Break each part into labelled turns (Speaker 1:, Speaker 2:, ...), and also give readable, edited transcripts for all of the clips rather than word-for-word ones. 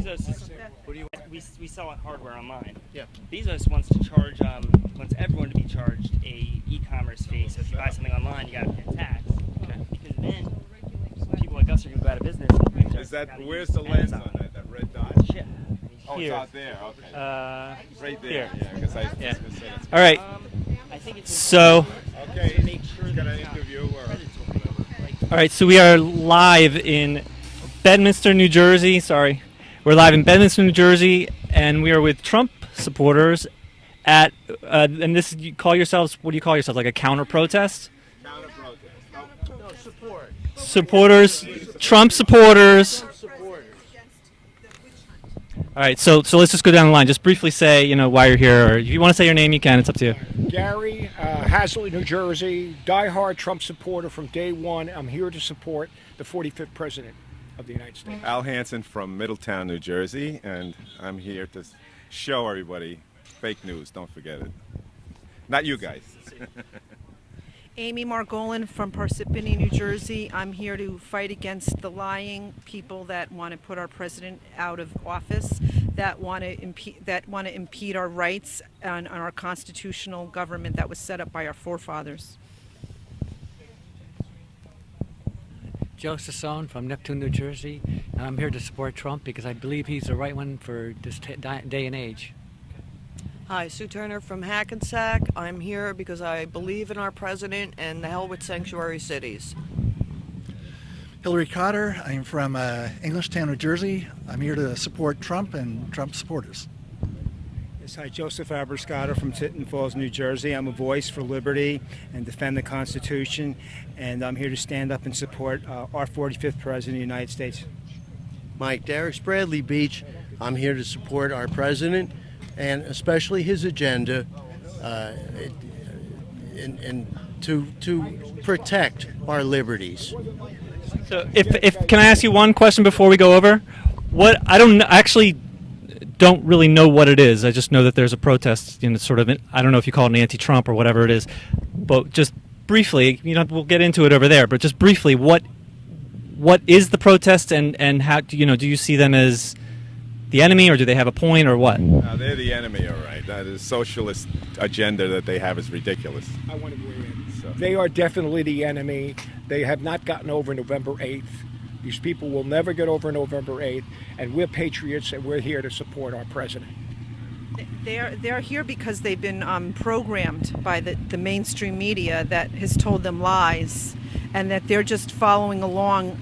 Speaker 1: Bezos is, we sell hardware online.
Speaker 2: Yeah.
Speaker 1: Bezos wants to charge, wants everyone to be charged a e-commerce fee. So if you buy something online, you got to pay tax.
Speaker 2: Okay.
Speaker 1: Because then people like us are going to go out of business. And
Speaker 3: Is that, where's the lens on that? That red dot?
Speaker 1: Yeah.
Speaker 3: Oh,
Speaker 1: Here.
Speaker 3: it's out there. Okay.
Speaker 1: Here.
Speaker 3: Right there. Yeah, because I was
Speaker 1: Yeah.
Speaker 3: going to say that's
Speaker 4: All right.
Speaker 1: I think it's
Speaker 4: So,
Speaker 3: okay.
Speaker 1: to make sure
Speaker 3: Got
Speaker 1: that
Speaker 3: an
Speaker 1: it's not
Speaker 3: interview or
Speaker 1: predatory.
Speaker 4: all right. So we are live in Bedminster, New Jersey. Sorry, we're live in Bedminster, New Jersey, and we are with Trump supporters at. And this, you call yourselves. What do you call yourselves? Like a counter protest?
Speaker 3: counter protest.
Speaker 2: No, support.
Speaker 4: Supporters, Trump supporters. All right, so let's just go down the line. Just briefly say, why you're here, or if you want to say your name, you can. It's up to you.
Speaker 5: Gary, Hazlitt, New Jersey, diehard Trump supporter from day one. I'm here to support the 45th President of the United States.
Speaker 3: Al Hansen from Middletown, New Jersey, and I'm here to show everybody fake news. Don't forget it. Not you guys.
Speaker 6: Amy Margolin from Parsippany, New Jersey. I'm here to fight against the lying people that want to put our president out of office, that want to impede our rights on our constitutional government that was set up by our forefathers.
Speaker 7: Joe Sassone from Neptune, New Jersey, and I'm here to support Trump because I believe he's the right one for this day and age.
Speaker 8: Hi, Sue Turner from Hackensack. I'm here because I believe in our president and the hell with sanctuary cities.
Speaker 9: Hillary Cotter. I'm from Englishtown, New Jersey. I'm here to support Trump and Trump supporters.
Speaker 10: Yes, hi, Joseph Aberscotter from Tinton Falls, New Jersey. I'm a voice for liberty and defend the Constitution, and I'm here to stand up and support our 45th President of the United States.
Speaker 2: Mike Derricks, Bradley Beach. I'm here to support our president and especially his agenda and to protect our liberties.
Speaker 4: So, if can I ask you one question before we go over? What I don't really know what it is. I just know that there's a protest. Sort of. I don't know if you call it an anti-Trump or whatever it is, but just briefly, we'll get into it over there. But just briefly, what is the protest and how do you see them as the enemy, or do they have a point, or what?
Speaker 3: No, they're the enemy, all right. The socialist agenda that they have is ridiculous.
Speaker 5: I want to weigh in.
Speaker 3: So.
Speaker 5: They are definitely the enemy. They have not gotten over November 8th. These people will never get over November 8th, and we're patriots, and we're here to support our president.
Speaker 6: They're here because they've been programmed by the mainstream media that has told them lies, and that they're just following along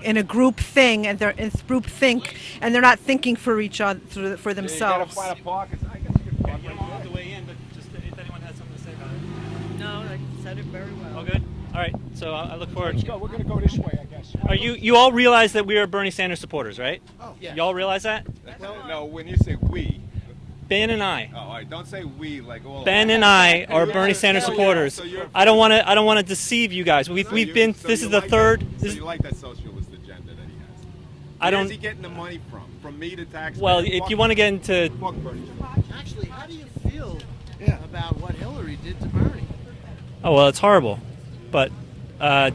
Speaker 6: in a group thing, and they're in group think, and they're not thinking for each other, for themselves.
Speaker 3: You gotta find a pocket. I guess you could park right
Speaker 4: On the way in, but just if anyone has something to say about it.
Speaker 8: No, I said it very well.
Speaker 4: All good. All right. So I look forward.
Speaker 5: Let's go. We're going to go this way, I guess.
Speaker 4: Are you all realize that we are Bernie Sanders supporters, right?
Speaker 2: Oh, yeah.
Speaker 4: Y'all realize that?
Speaker 3: No, when you say we.
Speaker 4: Ben and I.
Speaker 3: Oh, all right. Don't say we like all.
Speaker 4: Ben and I are Bernie Sanders
Speaker 3: So
Speaker 4: supporters.
Speaker 3: you're-
Speaker 4: I don't want to deceive you guys. We've been.
Speaker 3: So
Speaker 4: This
Speaker 3: you
Speaker 4: is the
Speaker 3: like
Speaker 4: third.
Speaker 3: That, so you like that socialist agenda that he has?
Speaker 4: I don't.
Speaker 3: Where's he getting the money from? From me to taxpayers?
Speaker 4: Well, if you want to get into.
Speaker 3: Fuck Bernie.
Speaker 2: Actually, how do you feel about what Hillary did to Bernie?
Speaker 4: Oh well, it's horrible, but why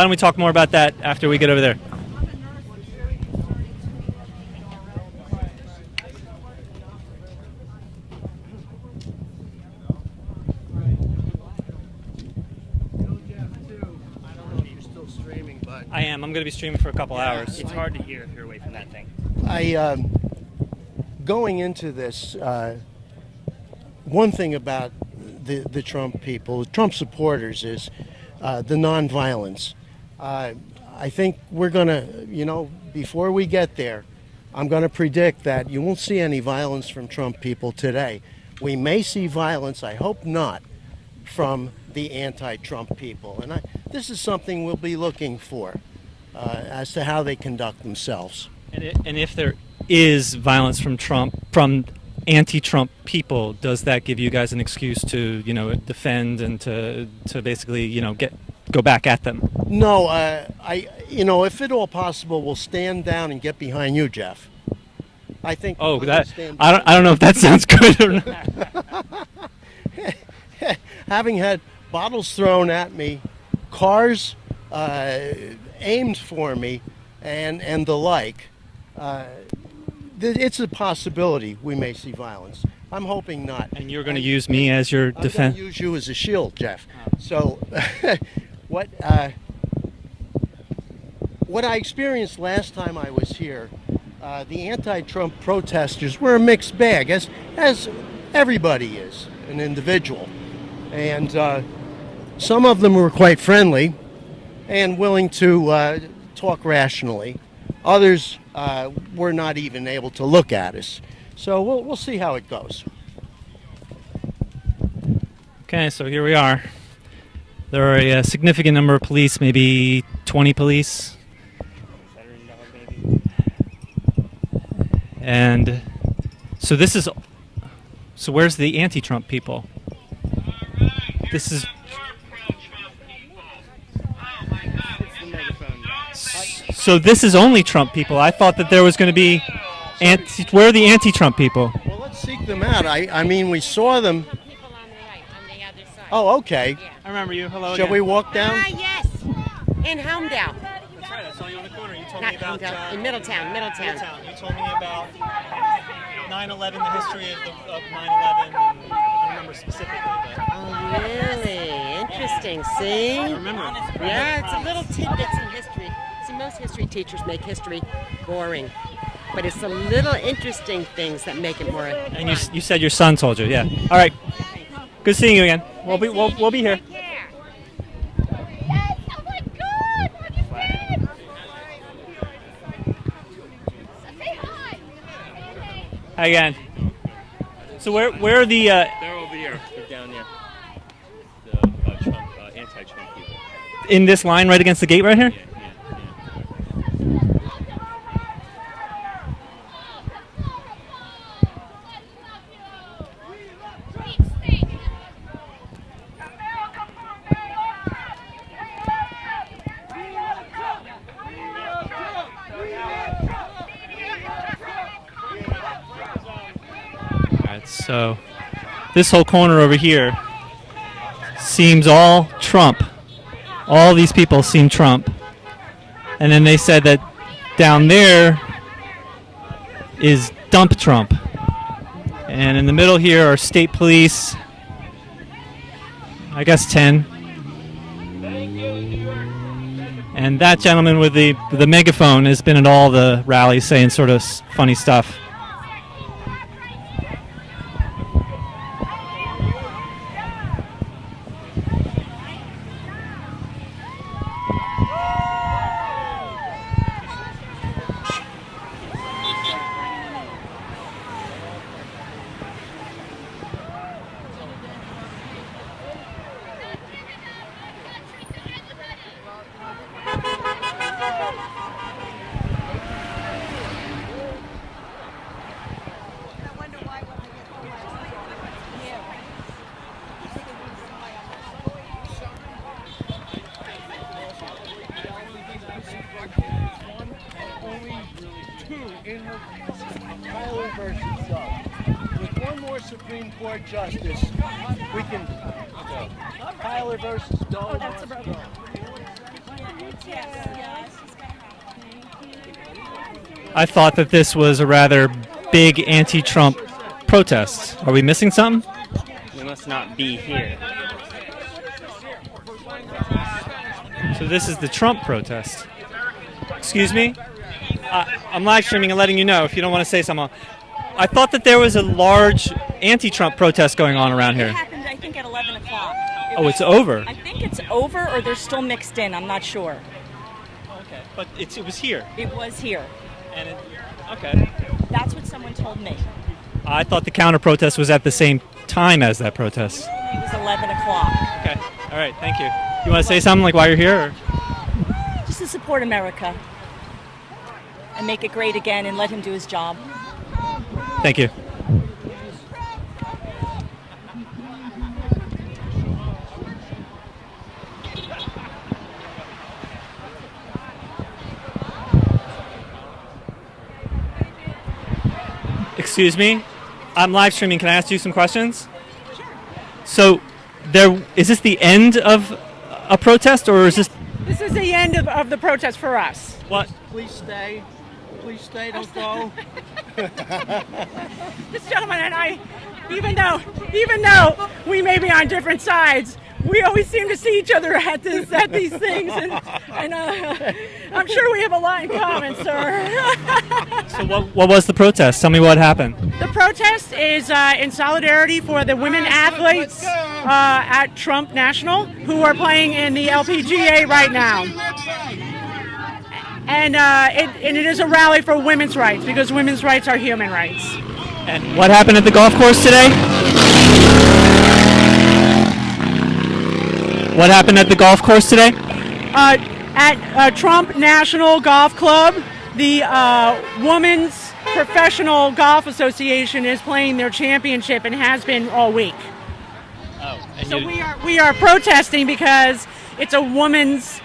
Speaker 4: don't we talk more about that after we get over there? I am. I'm going to be streaming for a couple hours.
Speaker 1: It's hard to hear if you're away from that thing.
Speaker 2: Going into this, one thing about the Trump people, Trump supporters, is the nonviolence. I think we're going to, before we get there, I'm going to predict that you won't see any violence from Trump people today. We may see violence, I hope not, from the anti-Trump people. And this is something we'll be looking for as to how they conduct themselves.
Speaker 4: And if there is violence from anti-Trump people, does that give you guys an excuse to, defend and to basically, go back at them?
Speaker 2: No, if at all possible, we'll stand down and get behind you, Jeff. I think.
Speaker 4: Oh, I don't know if that sounds good or not.
Speaker 2: Having had bottles thrown at me, cars aimed for me, and the like, it's a possibility we may see violence. I'm hoping not.
Speaker 4: And you're going to use me as your
Speaker 2: I'm going
Speaker 4: defense.
Speaker 2: to use you as a shield, Jeff. So, what I experienced last time I was here, the anti-Trump protesters were a mixed bag, as everybody is, an individual, and some of them were quite friendly and willing to talk rationally. Others were not even able to look at us. So we'll see how it goes.
Speaker 4: Okay, so here we are. There are a significant number of police, maybe 20 police. And so this is, so where's the anti-Trump people? This is, so this is only Trump people. I thought that there was going to be, where are the anti-Trump people?
Speaker 2: Well, let's seek them out. I mean, we saw them. Oh, okay.
Speaker 4: I remember you. Hello
Speaker 2: Shall
Speaker 4: again.
Speaker 2: we walk down?
Speaker 11: Yes, in Homedale.
Speaker 4: That's right. I saw you on the corner. You told
Speaker 11: Not
Speaker 4: me about
Speaker 11: Homedale, in Middletown.
Speaker 4: You told me about 9/11, the history of 9/11. And I don't remember specifically, but
Speaker 11: Oh, really? Interesting. See?
Speaker 4: I remember.
Speaker 11: Yeah, it's a little tidbits in history. See, most history teachers make history boring, but it's the little interesting things that make it more.
Speaker 4: And you said your son told you, yeah. All right. Good seeing you again. We'll be here. Hi again. So where are the?
Speaker 12: They're over here. They're down there. The Trump, anti-Trump people.
Speaker 4: In this line right against the gate right here?
Speaker 12: Yeah.
Speaker 4: Alright, so this whole corner over here seems all Trump. All these people seem Trump. And then they said that down there is dump Trump. And in the middle here are state police. I guess 10. And that gentleman with the megaphone has been at all the rallies saying sort of funny stuff.
Speaker 2: Tyler versus with one more Supreme Court justice, we can. Tyler versus Doe. Oh, that's a brother.
Speaker 4: I thought that this was a rather big anti-Trump protest. Are we missing something?
Speaker 1: We must not be here.
Speaker 4: So this is the Trump protest. Excuse me? I'm live streaming and letting you know if you don't want to say something. I thought that there was a large anti-Trump protest going on around here.
Speaker 13: It happened, I think, at 11 o'clock.
Speaker 4: It's over?
Speaker 13: I think it's over, or they're still mixed in. I'm not sure.
Speaker 4: Okay, but it was here.
Speaker 13: It was here.
Speaker 4: And okay.
Speaker 13: That's what someone told me.
Speaker 4: I thought the counter-protest was at the same time as that protest.
Speaker 13: It was 11 o'clock.
Speaker 4: Okay, all right, thank you. You want to say something like why you're here? Or?
Speaker 13: Just to support America and make it great again and let him do his job.
Speaker 4: Thank you. Excuse me? I'm live streaming. Can I ask you some questions? Sure. So, is this the end of a protest, or is this...
Speaker 14: This is the end of the protest for us.
Speaker 4: What?
Speaker 2: Please stay.
Speaker 14: please stay, don't go.
Speaker 15: This gentleman and I, even though we may be on different sides, we always seem to see each other at these things, and I'm sure we have a lot in common, sir.
Speaker 4: So what was the protest? Tell me what happened.
Speaker 15: The protest is in solidarity for the women athletes at Trump National who are playing in the LPGA right now. And it is a rally for women's rights because women's rights are human rights.
Speaker 4: And what happened at the golf course today? What happened at the golf course today?
Speaker 15: At Trump National Golf Club, the Women's Professional Golf Association is playing their championship and has been all week.
Speaker 4: Oh,
Speaker 15: so we are protesting because it's a women's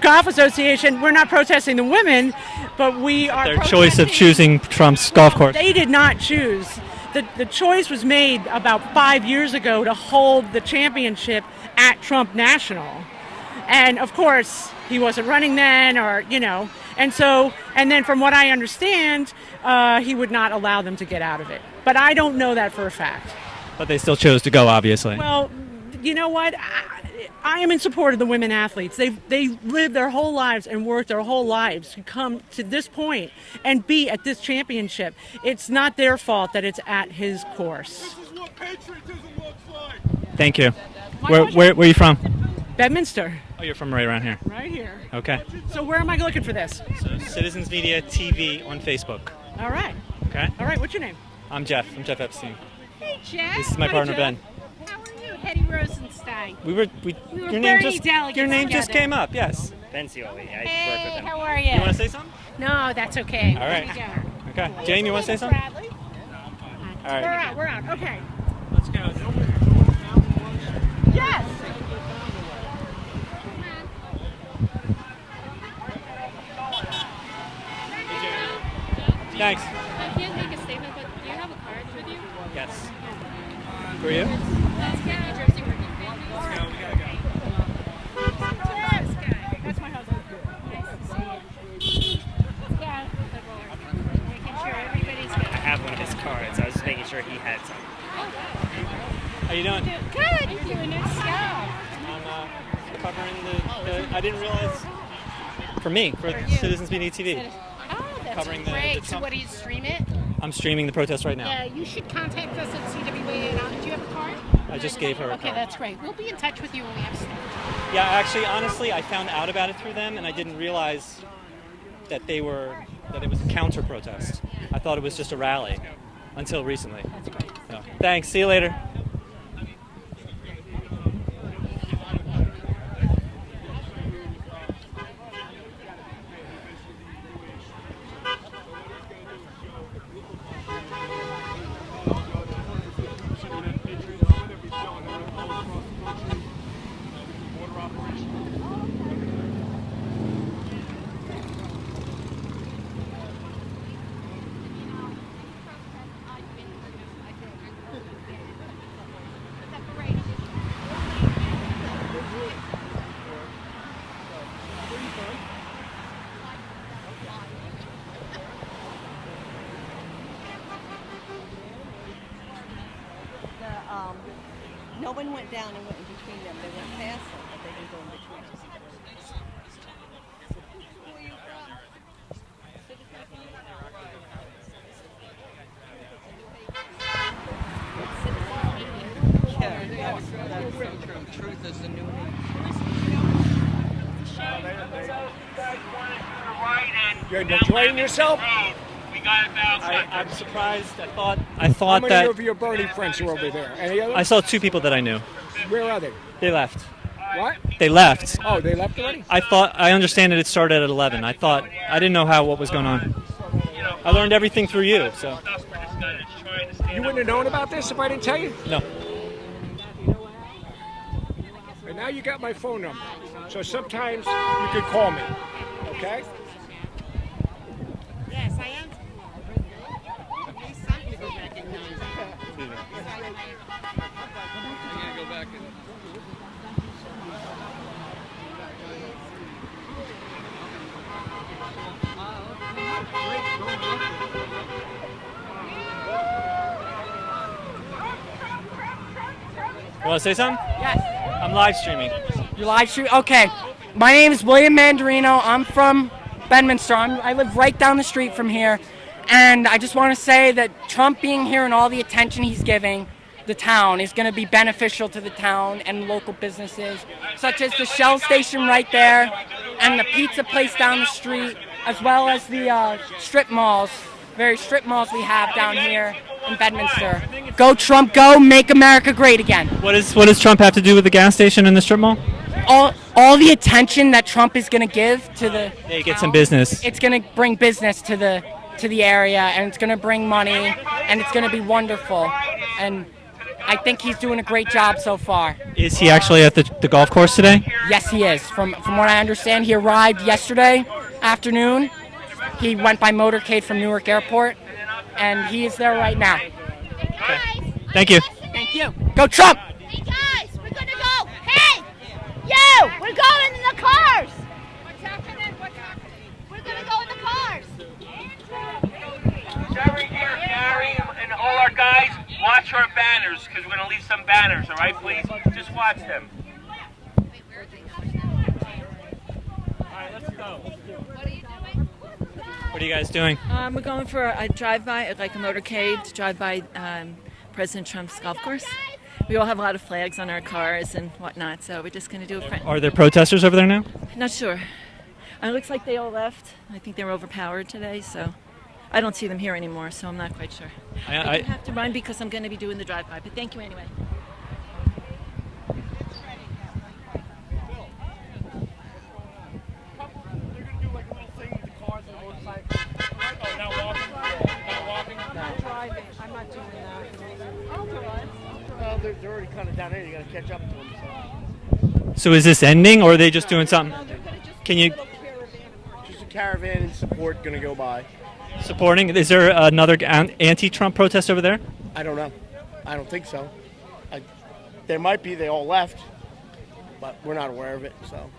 Speaker 15: golf association. We're not protesting the women, but we are
Speaker 4: Their choice of choosing Trump's golf course.
Speaker 15: They did not choose. The choice was made about 5 years ago to hold the championship at Trump National. And of course, he wasn't running then, or, and then from what I understand, he would not allow them to get out of it. But I don't know that for a fact.
Speaker 4: But they still chose to go, obviously.
Speaker 15: Well, you know what? I am in support of the women athletes. They lived their whole lives and worked their whole lives to come to this point and be at this championship. It's not their fault that it's at his course.
Speaker 14: This is what patriotism looks like.
Speaker 4: Thank you. Where are you from?
Speaker 15: Bedminster.
Speaker 4: Oh, you're from right around here.
Speaker 15: Right here.
Speaker 4: Okay.
Speaker 15: So where am I looking for this?
Speaker 4: So Citizens Media TV on Facebook.
Speaker 15: All right.
Speaker 4: Okay.
Speaker 15: All right. What's your name?
Speaker 4: I'm Jeff. I'm Jeff Epstein.
Speaker 16: Hey, Jeff.
Speaker 4: This is my partner, Ben.
Speaker 16: How are you, Hetty Rosenstein?
Speaker 4: We were
Speaker 16: Bernie delegates
Speaker 4: your name just
Speaker 16: together.
Speaker 4: came up. Yes.
Speaker 1: Ben Cioli. I work with
Speaker 16: Hey,
Speaker 1: him.
Speaker 16: how are you?
Speaker 4: You want to say something?
Speaker 16: No, that's okay.
Speaker 4: All right.
Speaker 16: Here we go.
Speaker 4: Okay. Jane, you want to say something?
Speaker 16: Bradley?
Speaker 4: All right.
Speaker 15: We're out. Okay.
Speaker 4: Let's go.
Speaker 15: Yes.
Speaker 4: Thanks.
Speaker 17: I can't make a statement, but do you have a card with you?
Speaker 4: Yes. For you?
Speaker 17: Let's get New Jersey working families.
Speaker 4: Let's go. We gotta go.
Speaker 15: That's my husband.
Speaker 17: Nice to see you. Yeah. Making sure everybody's good.
Speaker 1: I have one of his cards. I was just making sure he had some.
Speaker 4: How you doing?
Speaker 17: Good. You're doing a nice job.
Speaker 4: I'm covering the. I didn't realize. For me, for Citizens Media TV.
Speaker 17: Oh, that's
Speaker 4: Covering the
Speaker 17: great. So
Speaker 4: Trump-
Speaker 17: what do you stream it?
Speaker 4: I'm streaming the protest right now.
Speaker 17: Yeah, you should contact us at CWA. Do you have a card?
Speaker 4: I just gave her a
Speaker 17: Okay,
Speaker 4: card.
Speaker 17: that's great. We'll be in touch with you when we have stuff.
Speaker 4: Yeah, actually, honestly, I found out about it through them, and I didn't realize that it was a counter protest. I thought it was just a rally until recently.
Speaker 17: That's great.
Speaker 4: So, thanks. See you later.
Speaker 6: No one went down and went in between them. They went past them, but they didn't go in between them.
Speaker 8: Truth is the new
Speaker 5: You're enjoying yourself?
Speaker 4: I'm surprised. I
Speaker 5: How
Speaker 4: thought
Speaker 5: many
Speaker 4: that
Speaker 5: of your Bernie friends are over there? Any others?
Speaker 4: I saw two people that I knew.
Speaker 5: Where are they?
Speaker 4: They left.
Speaker 5: What?
Speaker 4: They left.
Speaker 5: Oh, they left already?
Speaker 4: I understand that it started at 11. I didn't know what was going on. I learned everything through you, so.
Speaker 5: You wouldn't have known about this if I didn't tell you?
Speaker 4: No.
Speaker 5: And now you got my phone number. So sometimes you could call me. Okay?
Speaker 11: Yes, I am. Some people recognize it.
Speaker 14: I'm gonna go back and.
Speaker 4: want to say something?
Speaker 18: Yes.
Speaker 4: I'm live streaming.
Speaker 18: You're live streaming? Okay. My name is William Mandarino. I'm from Bedminster. I live right down the street from here. And I just want to say that Trump being here and all the attention he's giving the town is going to be beneficial to the town and local businesses, such as the Shell station right there and the pizza place down the street, as well as the strip malls, various strip malls we have down here in Bedminster. Go Trump, go, make America great again.
Speaker 4: What does Trump have to do with the gas station and the strip mall?
Speaker 18: All the attention that Trump is going to give to the
Speaker 4: They get some business.
Speaker 18: It's going to bring business to the area, and it's going to bring money, and it's going to be wonderful. And I think he's doing a great job so far.
Speaker 4: Is he actually at the golf course today?
Speaker 18: Yes, he is. From what I understand, he arrived yesterday afternoon. He went by motorcade from Newark Airport, and he is there right now.
Speaker 4: Thank you.
Speaker 18: Thank you. Go Trump!
Speaker 17: Hey guys, we're gonna go. Hey, you, we're going in the cars. What's happening? We're gonna go in the cars.
Speaker 14: Gary here, Gary, and all our guys, watch our banners, because we're going to leave some banners, all right, please? Just watch them.
Speaker 12: All right, let's go.
Speaker 4: What are you guys doing?
Speaker 19: We're going for a drive-by, like a motorcade, to drive by President Trump's golf course. We all have a lot of flags on our cars and whatnot, so we're just going to do it.
Speaker 4: Are there protesters over there now?
Speaker 19: Not sure. It looks like they all left. I think they were overpowered today, so I don't see them here anymore, so I'm not quite sure. I do have to run because I'm going to be doing the drive-by, but thank you anyway.
Speaker 20: I'm not doing that. I'll drive. Well, they're already kind of down there. You got to catch up to them.
Speaker 4: So is this ending, or are they just doing something? Can you
Speaker 20: Just a caravan and support going to go by.
Speaker 4: supporting? Is there another anti-Trump protest over there?
Speaker 20: I don't know. I don't think so. There might be. They all left, but we're not aware of it. So.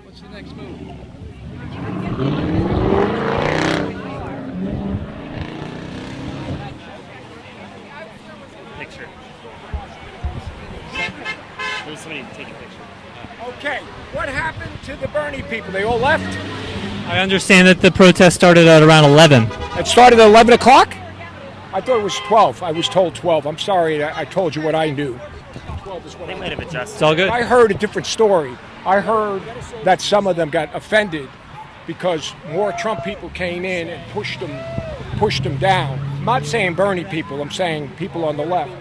Speaker 14: What's the next move?
Speaker 1: Picture. There's somebody taking a picture.
Speaker 5: Okay, what happened to the Bernie people? They all left?
Speaker 4: I understand that the protest started at around 11.
Speaker 5: It started at 11 o'clock? I thought it was 12. I was told 12. I'm sorry, I told you what I knew. 12 is what
Speaker 1: They might have adjusted.
Speaker 4: It's all good.
Speaker 5: I heard a different story. I heard that some of them got offended because more Trump people came in and pushed them down. I'm not saying Bernie people, I'm saying people on the left.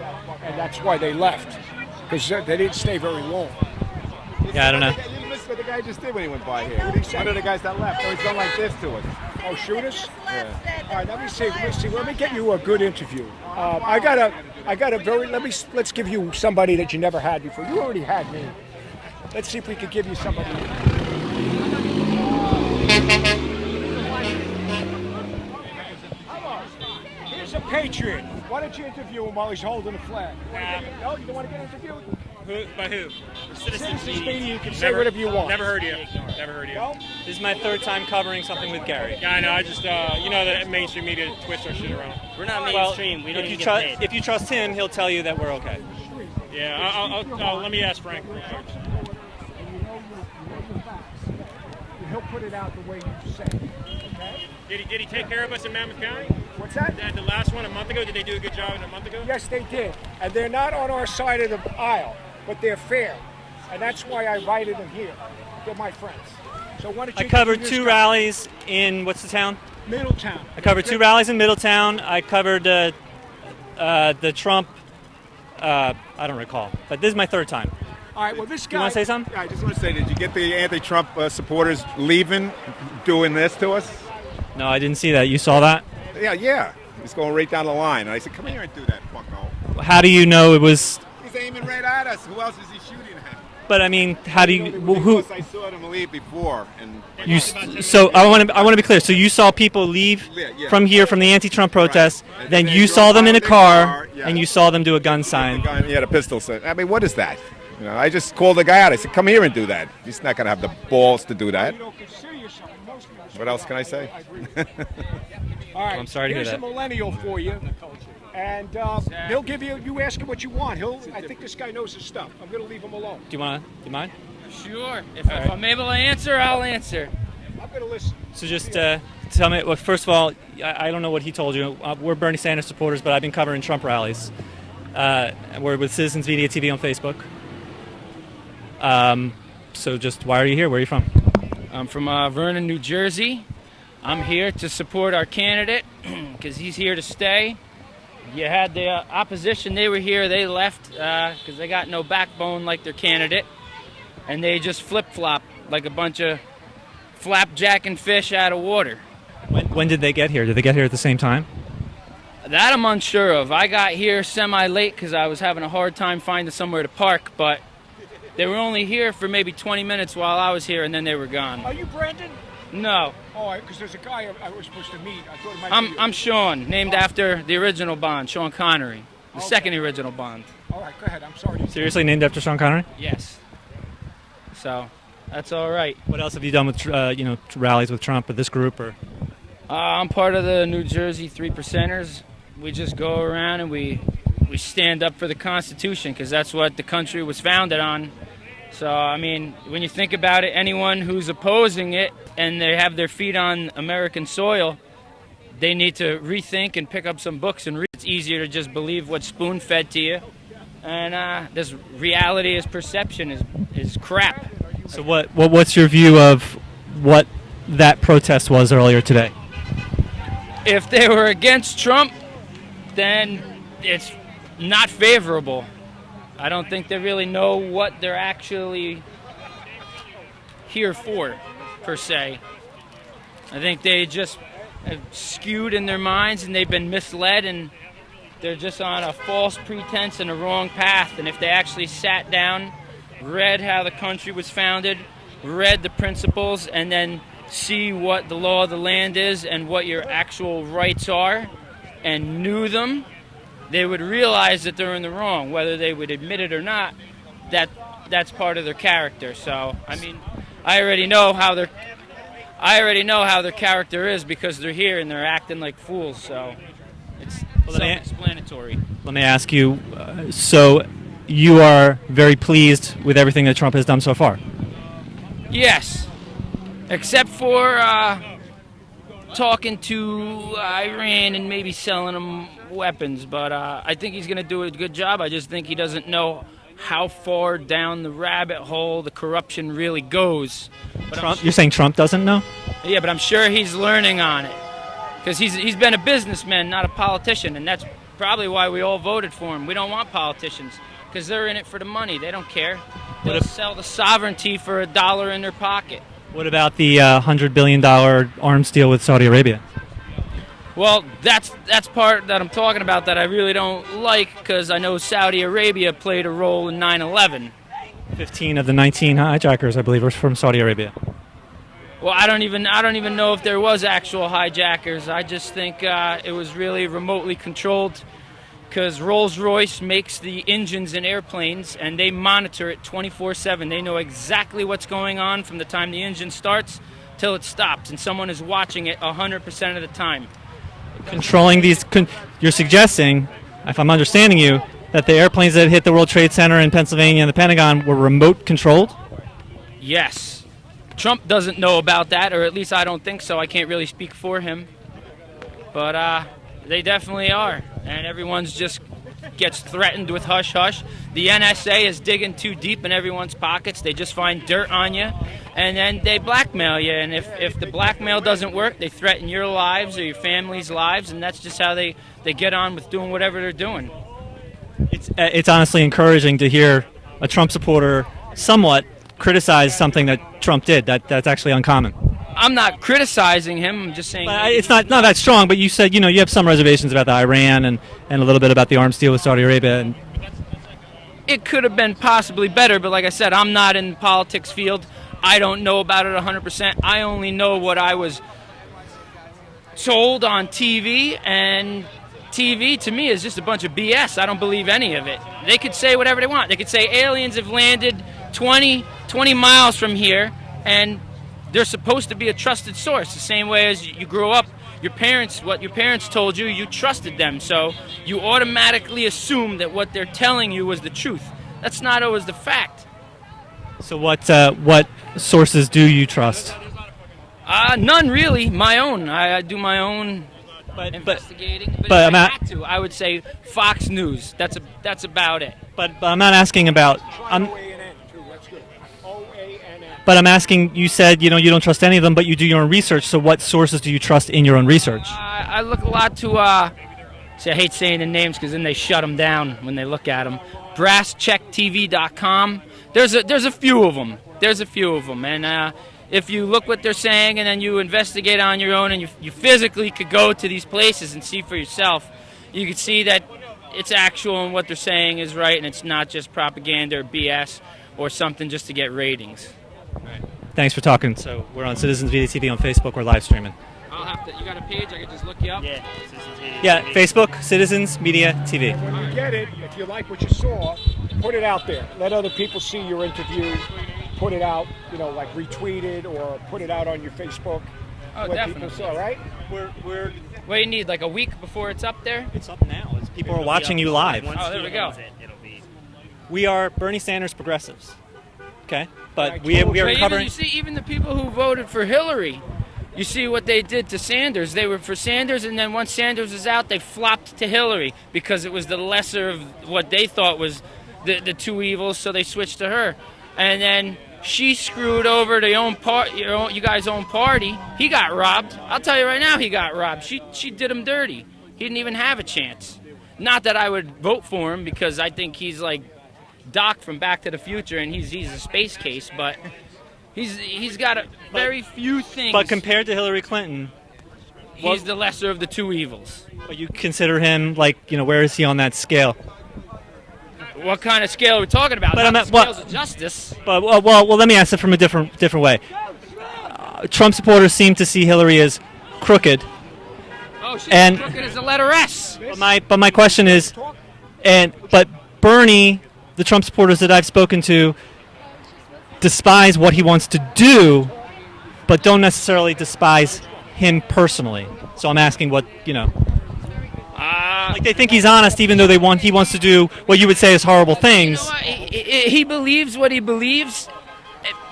Speaker 5: And that's why they left, because they didn't stay very long.
Speaker 4: Yeah, I don't know.
Speaker 3: You didn't listen to what the guy just did when he went by here. One of the guys that left. Oh, he's going like this to us.
Speaker 5: Oh, shoot us?
Speaker 3: Yeah.
Speaker 5: All right, let me see. Let me get you a good interview. I got a very. Let's give you somebody that you never had before. You already had me. Let's see if we could give you somebody. Here's a patriot. Why don't you interview him while he's holding the flag? No, you don't want to get interviewed?
Speaker 12: By who?
Speaker 5: Citizens Media, you can say whatever you want.
Speaker 12: Never heard of you. Never heard of you.
Speaker 5: No?
Speaker 4: This is my third time covering something with Gary.
Speaker 12: Yeah, I know. I just, you know that mainstream media twists our shit around.
Speaker 1: We're not
Speaker 4: Well,
Speaker 1: mainstream. We don't
Speaker 4: if you
Speaker 1: even get paid.
Speaker 4: if you trust him, he'll tell you that we're okay.
Speaker 12: Yeah, I'll let me ask Frank.
Speaker 5: He'll put it out the way you say. Okay?
Speaker 12: Did he take care of us in Mammoth County?
Speaker 5: What's that?
Speaker 12: The last one a month ago? Did they do a good job a month ago?
Speaker 5: Yes, they did. And they're not on our side of the aisle, but they're fair. And that's why I invited them here. They're my friends. So why don't you
Speaker 4: I covered
Speaker 5: introduce
Speaker 4: two
Speaker 5: them?
Speaker 4: rallies in, what's the town?
Speaker 5: Middletown.
Speaker 4: I covered two rallies in Middletown. I covered the Trump, I don't recall, but this is my third time.
Speaker 5: All right, well, this guy...
Speaker 4: You want to say something?
Speaker 3: Yeah, I just want to say, did you get the anti-Trump supporters leaving, doing this to us?
Speaker 4: No, I didn't see that. You saw that?
Speaker 3: Yeah. He's going right down the line. And I said, come here and do that, fucko.
Speaker 4: How do you know it was...
Speaker 3: He's aiming right at us. Who else is he shooting at?
Speaker 4: But I mean, how do you... Who?
Speaker 3: Because I saw them leave before. And
Speaker 4: You, so I want to be clear. So you saw people leave
Speaker 3: Yeah.
Speaker 4: from here, from the anti-Trump protests.
Speaker 3: Right.
Speaker 4: Then
Speaker 3: They
Speaker 4: you
Speaker 3: drove
Speaker 4: saw them
Speaker 3: by
Speaker 4: in a
Speaker 3: their
Speaker 4: car,
Speaker 3: yeah.
Speaker 4: and you saw them do a gun sign.
Speaker 3: He had a pistol set. I mean, what is that? You know, I just called the guy out. I said, come here and do that. He's not going to have the balls to do that. What else can I say?
Speaker 5: All right,
Speaker 4: I'm sorry to hear
Speaker 5: here's
Speaker 4: that.
Speaker 5: a millennial for you, and he'll give you. You ask him what you want. I think this guy knows his stuff. I'm going to leave him alone.
Speaker 4: Do you mind?
Speaker 21: Sure. If I'm able to answer, I'll answer.
Speaker 5: I'm going to listen.
Speaker 4: So just tell me, well, first of all, I don't know what he told you. We're Bernie Sanders supporters, but I've been covering Trump rallies. We're with Citizens Media TV on Facebook. So just, why are you here? Where are you from?
Speaker 21: I'm from Vernon, New Jersey. I'm here to support our candidate because he's here to stay. You had the opposition. They were here. They left because they got no backbone like their candidate. And they just flip-flop like a bunch of flapjacking fish out of water.
Speaker 4: When did they get here? Did they get here at the same time?
Speaker 21: That I'm unsure of. I got here semi-late because I was having a hard time finding somewhere to park, but they were only here for maybe 20 minutes while I was here, and then they were gone.
Speaker 5: Are you Brandon?
Speaker 21: No.
Speaker 5: Oh, because there's a guy I was supposed to meet. I thought it might be you.
Speaker 21: I'm Sean, named after the original Bond, Sean Connery, the second original Bond.
Speaker 5: All right, go ahead. I'm sorry.
Speaker 4: Seriously, named after Sean Connery?
Speaker 21: Yes. So that's all right.
Speaker 4: What else have you done with rallies with Trump or this group or?
Speaker 21: I'm part of the New Jersey 3%ers. We just go around and we stand up for the Constitution because that's what the country was founded on. So, I mean, when you think about it, anyone who's opposing it and they have their feet on American soil, they need to rethink and pick up some books and read. It's easier to just believe what's spoon-fed to you. And this reality is perception is crap.
Speaker 4: So what's your view of what that protest was earlier today?
Speaker 21: If they were against Trump, then it's not favorable. I don't think they really know what they're actually here for, per se. I think they just have skewed in their minds and they've been misled and they're just on a false pretense and a wrong path. And if they actually sat down, read how the country was founded, read the principles, and then see what the law of the land is and what your actual rights are, and knew them, they would realize that they're in the wrong. Whether they would admit it or not, that's part of their character. So, I mean, I already know how their character is because they're here and they're acting like fools. So, it's self-explanatory.
Speaker 4: Let me ask you. So, you are very pleased with everything that Trump has done so far?
Speaker 21: Yes, except for talking to Iran and maybe selling them weapons, but I think he's going to do a good job. I just think he doesn't know how far down the rabbit hole the corruption really goes. But
Speaker 4: You're saying Trump doesn't know?
Speaker 21: Yeah, but I'm sure he's learning on it because he's been a businessman, not a politician, and that's probably why we all voted for him. We don't want politicians because they're in it for the money. They don't care. They'll sell the sovereignty for $1 in their pocket.
Speaker 4: What about the $100 billion arms deal with Saudi Arabia?
Speaker 21: Well, that's part that I'm talking about that I really don't like because I know Saudi Arabia played a role in 9/11.
Speaker 4: 15 of the 19 hijackers, I believe, were from Saudi Arabia.
Speaker 21: Well, I don't even know if there was actual hijackers. I just think it was really remotely controlled because Rolls-Royce makes the engines in airplanes and they monitor it 24/7. They know exactly what's going on from the time the engine starts till it stops, and someone is watching it 100% of the time.
Speaker 4: Controlling these, you're suggesting, if I'm understanding you, that the airplanes that hit the World Trade Center in Pennsylvania and the Pentagon were remote controlled?
Speaker 21: Yes. Trump doesn't know about that, or at least I don't think so. I can't really speak for him. But they definitely are. And everyone's just gets threatened with hush-hush. The NSA is digging too deep in everyone's pockets. They just find dirt on you, and then they blackmail you. And if the blackmail doesn't work, they threaten your lives or your family's lives, and that's just how they get on with doing whatever they're doing.
Speaker 4: It's honestly encouraging to hear a Trump supporter somewhat criticize something that Trump did. That's actually uncommon.
Speaker 21: I'm not criticizing him. I'm just saying
Speaker 4: it's not that strong. But you said you have some reservations about the Iran and a little bit about the arms deal with Saudi Arabia. And
Speaker 21: it could have been possibly better. But like I said, I'm not in the politics field. I don't know about it 100%. I only know what I was told on TV and TV, to me, is just a bunch of BS. I don't believe any of it. They could say whatever they want. They could say aliens have landed 20 miles from here, and they're supposed to be a trusted source. The same way as you grew up, what your parents told you, you trusted them. So you automatically assume that what they're telling you was the truth. That's not always the fact.
Speaker 4: So what sources do you trust?
Speaker 21: None really. My own. I do my own investigating. But if I had to, I would say Fox News. That's about it.
Speaker 4: But I'm not asking about. But I'm asking. You said you don't trust any of them, but you do your own research. So what sources do you trust in your own research?
Speaker 21: I look a lot to. See, I hate saying the names because then they shut them down when they look at them. BrassCheckTV.com. There's a few of them. And if you look what they're saying and then you investigate on your own and you physically could go to these places and see for yourself, you could see that it's actual and what they're saying is right and it's not just propaganda or BS or something just to get ratings.
Speaker 4: Thanks for talking. So we're on Citizens Media TV on Facebook. We're live streaming.
Speaker 21: I'll have to. You got a page? I can just look you up.
Speaker 1: Yeah, Citizens Media
Speaker 4: Yeah,
Speaker 1: TV.
Speaker 4: Facebook, Citizens Media TV.
Speaker 5: When you get it, if you like what you saw, put it out there. Let other people see your interview. Put it out, like retweet it or put it out on your Facebook.
Speaker 21: Oh,
Speaker 5: Let
Speaker 21: definitely.
Speaker 5: people see, right?
Speaker 4: We're.
Speaker 21: What do you need? Like a week before it's up there?
Speaker 4: It's up now. People are watching you live.
Speaker 21: Oh, there we go.
Speaker 4: We are Bernie Sanders progressives. Okay, but
Speaker 21: But
Speaker 4: we are covering.
Speaker 21: You see, even the people who voted for Hillary, you see what they did to Sanders. They were for Sanders, and then once Sanders was out, they flopped to Hillary because it was the lesser of what they thought was the two evils. So they switched to her, and then she screwed over the you guys' own party. He got robbed. I'll tell you right now, he got robbed. She did him dirty. He didn't even have a chance. Not that I would vote for him because I think he's like Doc from Back to the Future, and he's a space case, but he's got a very few things.
Speaker 4: But compared to Hillary Clinton,
Speaker 21: he's the lesser of the two evils.
Speaker 4: But you consider him where is he on that scale?
Speaker 21: What kind of scale are we talking about?
Speaker 4: But
Speaker 21: Not the scales of justice.
Speaker 4: But well, let me ask it from a different way. Trump supporters seem to see Hillary as crooked.
Speaker 21: Oh, she's
Speaker 4: and
Speaker 21: crooked as a letter S.
Speaker 4: But my question is, but Bernie, the Trump supporters that I've spoken to, despise what he wants to do, but don't necessarily despise him personally. So I'm asking what like they think he's honest, even though he wants to do what you would say is horrible things.
Speaker 21: You know what? He believes what he believes.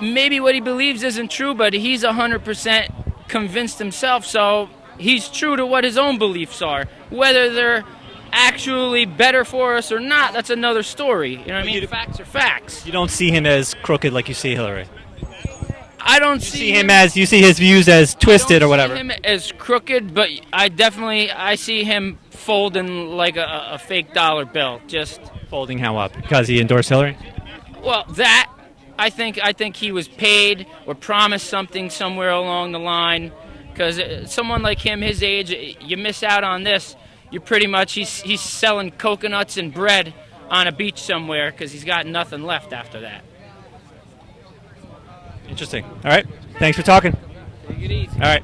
Speaker 21: Maybe what he believes isn't true, but he's 100% convinced himself. So he's true to what his own beliefs are. Whether they're actually better for us or not, that's another story. You know what I mean? Facts are facts.
Speaker 4: You don't see him as crooked like you see Hillary.
Speaker 21: I don't
Speaker 4: see him as you see his views as twisted or whatever.
Speaker 21: I don't see him as crooked, but I see him folding like a fake dollar bill. Just
Speaker 4: folding how up? Because he endorsed Hillary?
Speaker 21: Well, that I think he was paid or promised something somewhere along the line. Because someone like him, his age, you miss out on this. You're pretty much he's selling coconuts and bread on a beach somewhere because he's got nothing left after that.
Speaker 4: Interesting. All right. Thanks for talking.
Speaker 21: Take it easy.
Speaker 4: All right.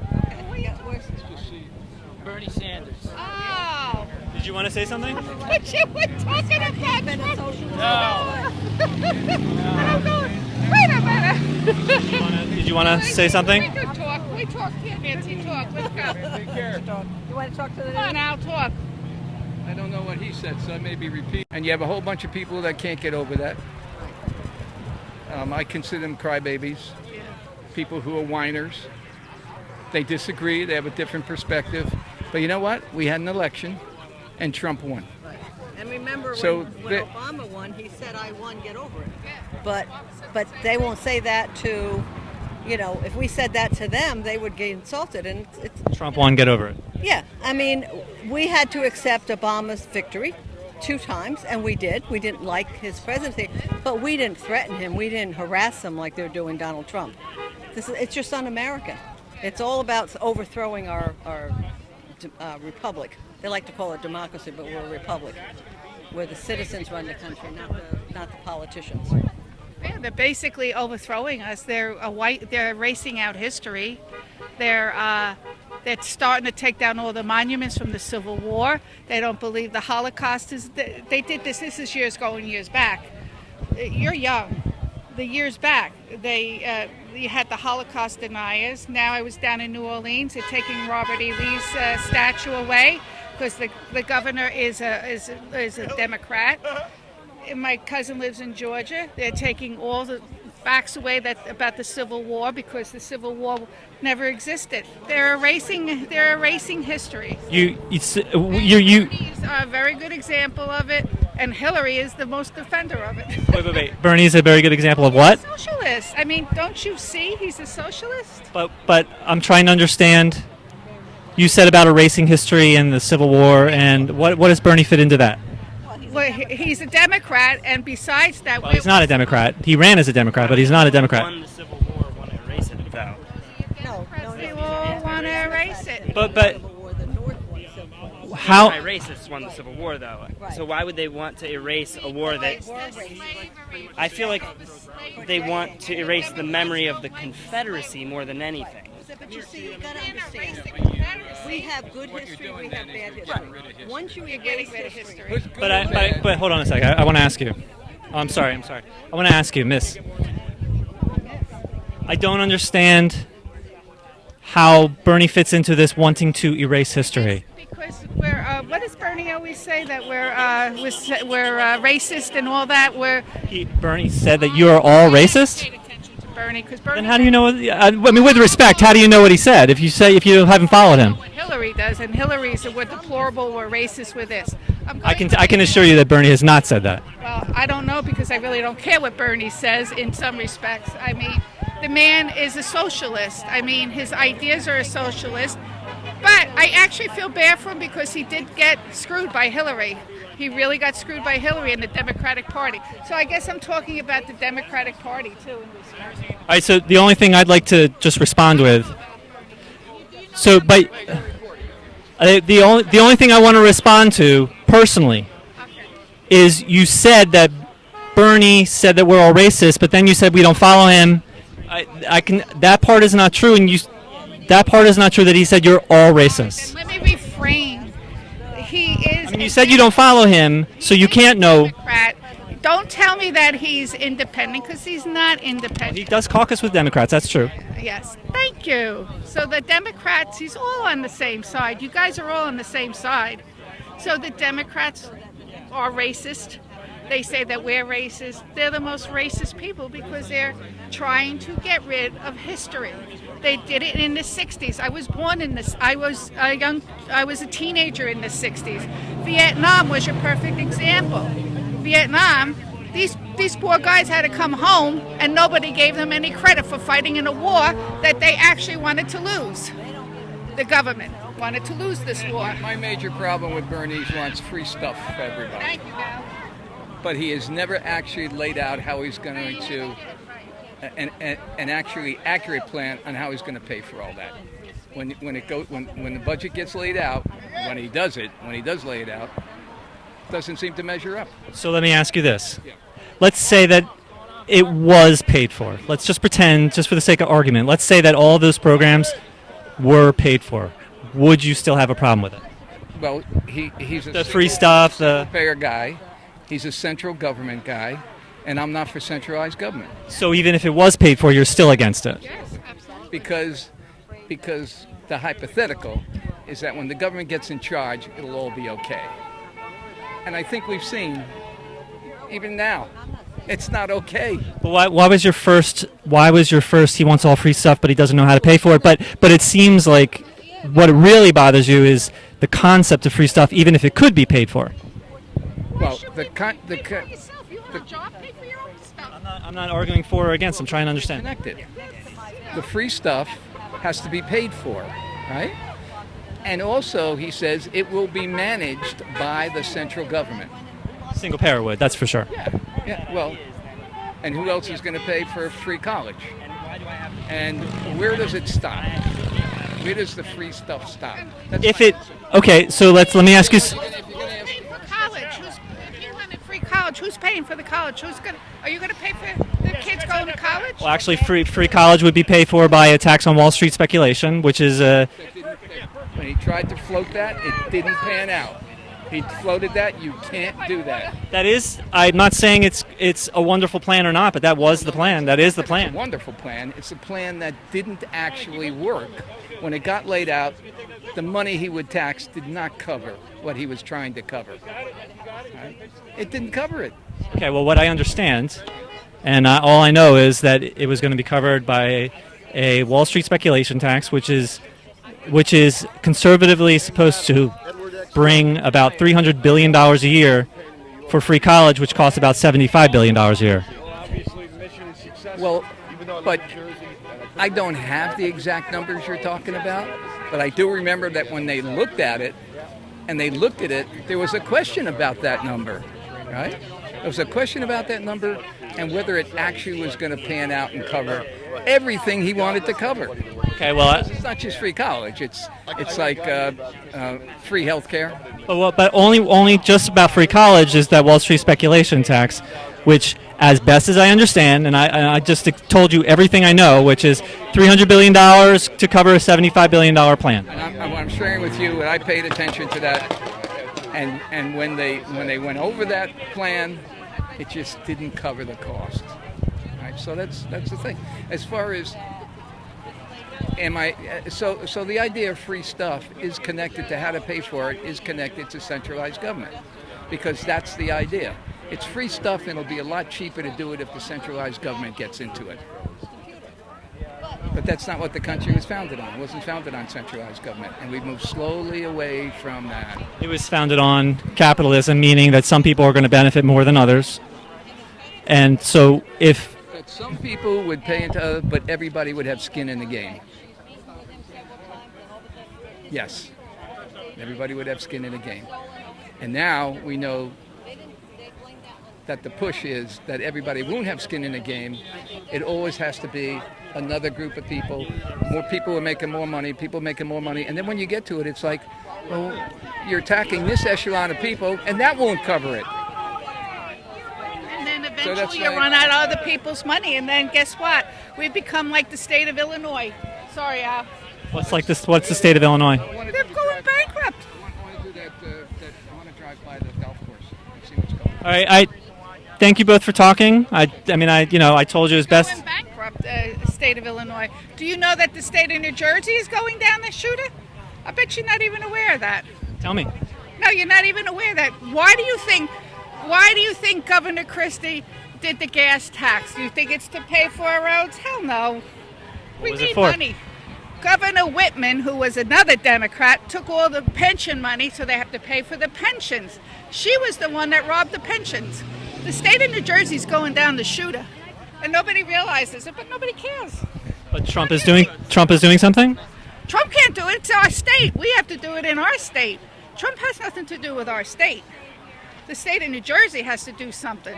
Speaker 21: Bernie Sanders.
Speaker 17: Oh.
Speaker 4: Did you want to say something?
Speaker 17: What you were talking about? Wait a minute.
Speaker 4: Did you want to say something?
Speaker 17: We could talk. We talk here, Nancy. Talk. Let's go. Take care. You want to talk to the... Come on now, talk.
Speaker 7: I don't know what he said, so I may be repeating. And you have a whole bunch of people that can't get over that. I consider them crybabies, people who are whiners. They disagree, they have a different perspective. But you know what? We had an election, and Trump won.
Speaker 8: Right. And remember,
Speaker 7: So
Speaker 8: when Obama won, he said, "I won, get over it." But they won't say that to, if we said that to them, they would get insulted. And it's
Speaker 4: Trump won, get over it.
Speaker 8: Yeah, I mean, we had to accept Obama's victory 2 times, and we did. We didn't like his presidency, but we didn't threaten him. We didn't harass him like they're doing Donald Trump. It's just un-American. It's all about overthrowing our republic. They like to call it democracy, but we're a republic, where the citizens run the country, not the politicians.
Speaker 16: Yeah, they're basically overthrowing us. They're erasing out history. They're They're starting to take down all the monuments from the Civil War. They don't believe the Holocaust is. They did this. This is years back. You're young. The years back, you had the Holocaust deniers. Now I was down in New Orleans. They're taking Robert E. Lee's statue away because the governor is a Democrat. And my cousin lives in Georgia. They're taking all the facts away about the Civil War because the Civil War never existed. They're erasing history.
Speaker 4: You
Speaker 16: Bernie's a very good example of it, and Hillary is the most defender of it.
Speaker 4: Wait. Bernie's a very good example of what?
Speaker 16: Socialist. I mean, don't you see? He's a socialist.
Speaker 4: But I'm trying to understand. You said about erasing history and the Civil War, and what does Bernie fit into that?
Speaker 16: Well, he's a Democrat, and besides that,
Speaker 4: Well, he's not a Democrat. He ran as a Democrat, but he's not a Democrat.
Speaker 1: Won the Civil War, want to erase it, though.
Speaker 16: They all want to erase it.
Speaker 4: But how?
Speaker 1: Racists won the Civil War, though. So why would they want to erase a war that? I feel like they want to erase the memory of the Confederacy more than anything.
Speaker 8: But you see, you've got to understand. We have good history, we have bad history. Once you erase history...
Speaker 4: But hold on a second. I want to ask you. Oh, I'm sorry. I want to ask you, Miss. I don't understand how Bernie fits into this wanting to erase history.
Speaker 16: Because what does Bernie always say? That we're racist and all that?
Speaker 4: Bernie said that you are all racist?
Speaker 16: Bernie,
Speaker 4: then how do you know? I mean, with respect, how do you know what he said? If you haven't followed him,
Speaker 16: Hillary does, and Hillary said we're deplorable, we're racist, we're this.
Speaker 4: I can assure you that Bernie has not said that.
Speaker 16: Well, I don't know because I really don't care what Bernie says in some respects. I mean, the man is a socialist. I mean, his ideas are a socialist, but I actually feel bad for him because he did get screwed by Hillary. He really got screwed by Hillary and the Democratic Party. So I guess I'm talking about the Democratic Party, too, in this case.
Speaker 4: All right, so the only thing I'd like to just respond with, the only thing I want to respond to, personally, is you said that Bernie said that we're all racist, but then you said we don't follow him. That part is not true, and that part is not true that he said you're all racist.
Speaker 16: Let me refrain. He is.
Speaker 4: I mean, you said you don't follow him, so you can't know.
Speaker 16: Democrat. Don't tell me that he's independent because he's not independent.
Speaker 4: He does caucus with Democrats. That's true.
Speaker 16: Yes, thank you. So the Democrats, he's all on the same side. You guys are all on the same side. So the Democrats are racist. They say that we're racist. They're the most racist people because they're trying to get rid of history. They did it in the 60s. I was born in this. I was a teenager in the 60s. Vietnam was your perfect example. Vietnam, these poor guys had to come home and nobody gave them any credit for fighting in a war that they actually wanted to lose. The government wanted to lose this war.
Speaker 7: My major problem with Bernie is he wants free stuff for everybody.
Speaker 16: Thank you, Val.
Speaker 7: But he has never actually laid out how he's going to, an actually accurate plan on how he's going to pay for all that. When the budget gets laid out, when he does lay it out, it doesn't seem to measure up.
Speaker 4: So let me ask you this. Let's say that it was paid for. Let's just pretend, just for the sake of argument, let's say that all of those programs were paid for. Would you still have a problem with it?
Speaker 7: Well, he's a
Speaker 4: the free stuff, the
Speaker 7: payer guy. He's a central government guy, and I'm not for centralized government.
Speaker 4: So even if it was paid for, you're still against it?
Speaker 16: Yes, absolutely.
Speaker 7: Because the hypothetical is that when the government gets in charge, it'll all be okay. And I think we've seen, even now, it's not okay.
Speaker 4: But why was your first? He wants all free stuff, but he doesn't know how to pay for it. But it seems like what really bothers you is the concept of free stuff, even if it could be paid for.
Speaker 7: Well,
Speaker 4: I'm not arguing for or against. I'm trying to understand.
Speaker 7: Connected. The free stuff has to be paid for, right? And also, he says it will be managed by the central government.
Speaker 4: Single payer would, that's for sure.
Speaker 7: Yeah. Well, and who else is going to pay for free college? And where does it stop? Where does the free stuff stop?
Speaker 4: Okay, so let me ask you.
Speaker 16: College, who's paying for the college? Are you going to pay for the kids going to college?
Speaker 4: Well, actually, free college would be paid for by a tax on Wall Street speculation, which is
Speaker 7: When he tried to float that, it didn't pan out. He floated that. You can't do that.
Speaker 4: That is, I'm not saying it's a wonderful plan or not, but that was the plan. That is the plan.
Speaker 7: It's a wonderful plan. It's a plan that didn't actually work. When it got laid out, the money he would tax did not cover what he was trying to cover. Right? It didn't cover it.
Speaker 4: Okay, well, what I understand, and all I know is that it was going to be covered by a Wall Street speculation tax, which is conservatively supposed to bring about $300 billion a year for free college, which costs about $75 billion a year.
Speaker 7: Well, but I don't have the exact numbers you're talking about, but I do remember that when they looked at it, there was a question about that number, right? There was a question about that number and whether it actually was going to pan out and cover everything he wanted to cover.
Speaker 4: Okay, well,
Speaker 7: it's not just free college. It's like free health care.
Speaker 4: But only just about free college is that Wall Street speculation tax, which, as best as I understand, and I just told you everything I know, which is $300 billion to cover a $75 billion plan.
Speaker 7: And I'm sharing with you, and I paid attention to that. And when they went over that plan, it just didn't cover the cost. Right? So that's the thing. As far as so the idea of free stuff is connected to how to pay for it, is connected to centralized government, because that's the idea. It's free stuff, and it'll be a lot cheaper to do it if the centralized government gets into it. But that's not what the country was founded on. It wasn't founded on centralized government, and we've moved slowly away from that.
Speaker 4: It was founded on capitalism, meaning that some people are going to benefit more than others. And so if...
Speaker 7: But some people would pay into other, but everybody would have skin in the game. Yes. Everybody would have skin in the game. And now we know that the push is that everybody won't have skin in the game. It always has to be another group of people. More people are making more money, people making more money. And then when you get to it, it's like, well, you're attacking this echelon of people, and that won't cover it.
Speaker 16: And then eventually you run out of other people's money, and then guess what? We become like the state of Illinois. Sorry, Al.
Speaker 4: What's the state of Illinois?
Speaker 16: They're going bankrupt.
Speaker 7: I want to do that. I want to drive by the golf course and see what's going on.
Speaker 4: All right, I thank you both for talking. I told you it was best.
Speaker 16: Going bankrupt, state of Illinois. Do you know that the state of New Jersey is going down the shooter? I bet you're not even aware of that.
Speaker 4: Tell me.
Speaker 16: No, you're not even aware of that. Why do you think Governor Christie did the gas tax? Do you think it's to pay for our roads? Hell no. We need money. Governor Whitman, who was another Democrat, took all the pension money, so they have to pay for the pensions. She was the one that robbed the pensions. The state of New Jersey's going down the shooter, and nobody realizes it, but nobody cares.
Speaker 4: But Trump is doing something?
Speaker 16: Trump can't do it. It's our state. We have to do it in our state. Trump has nothing to do with our state. The state of New Jersey has to do something.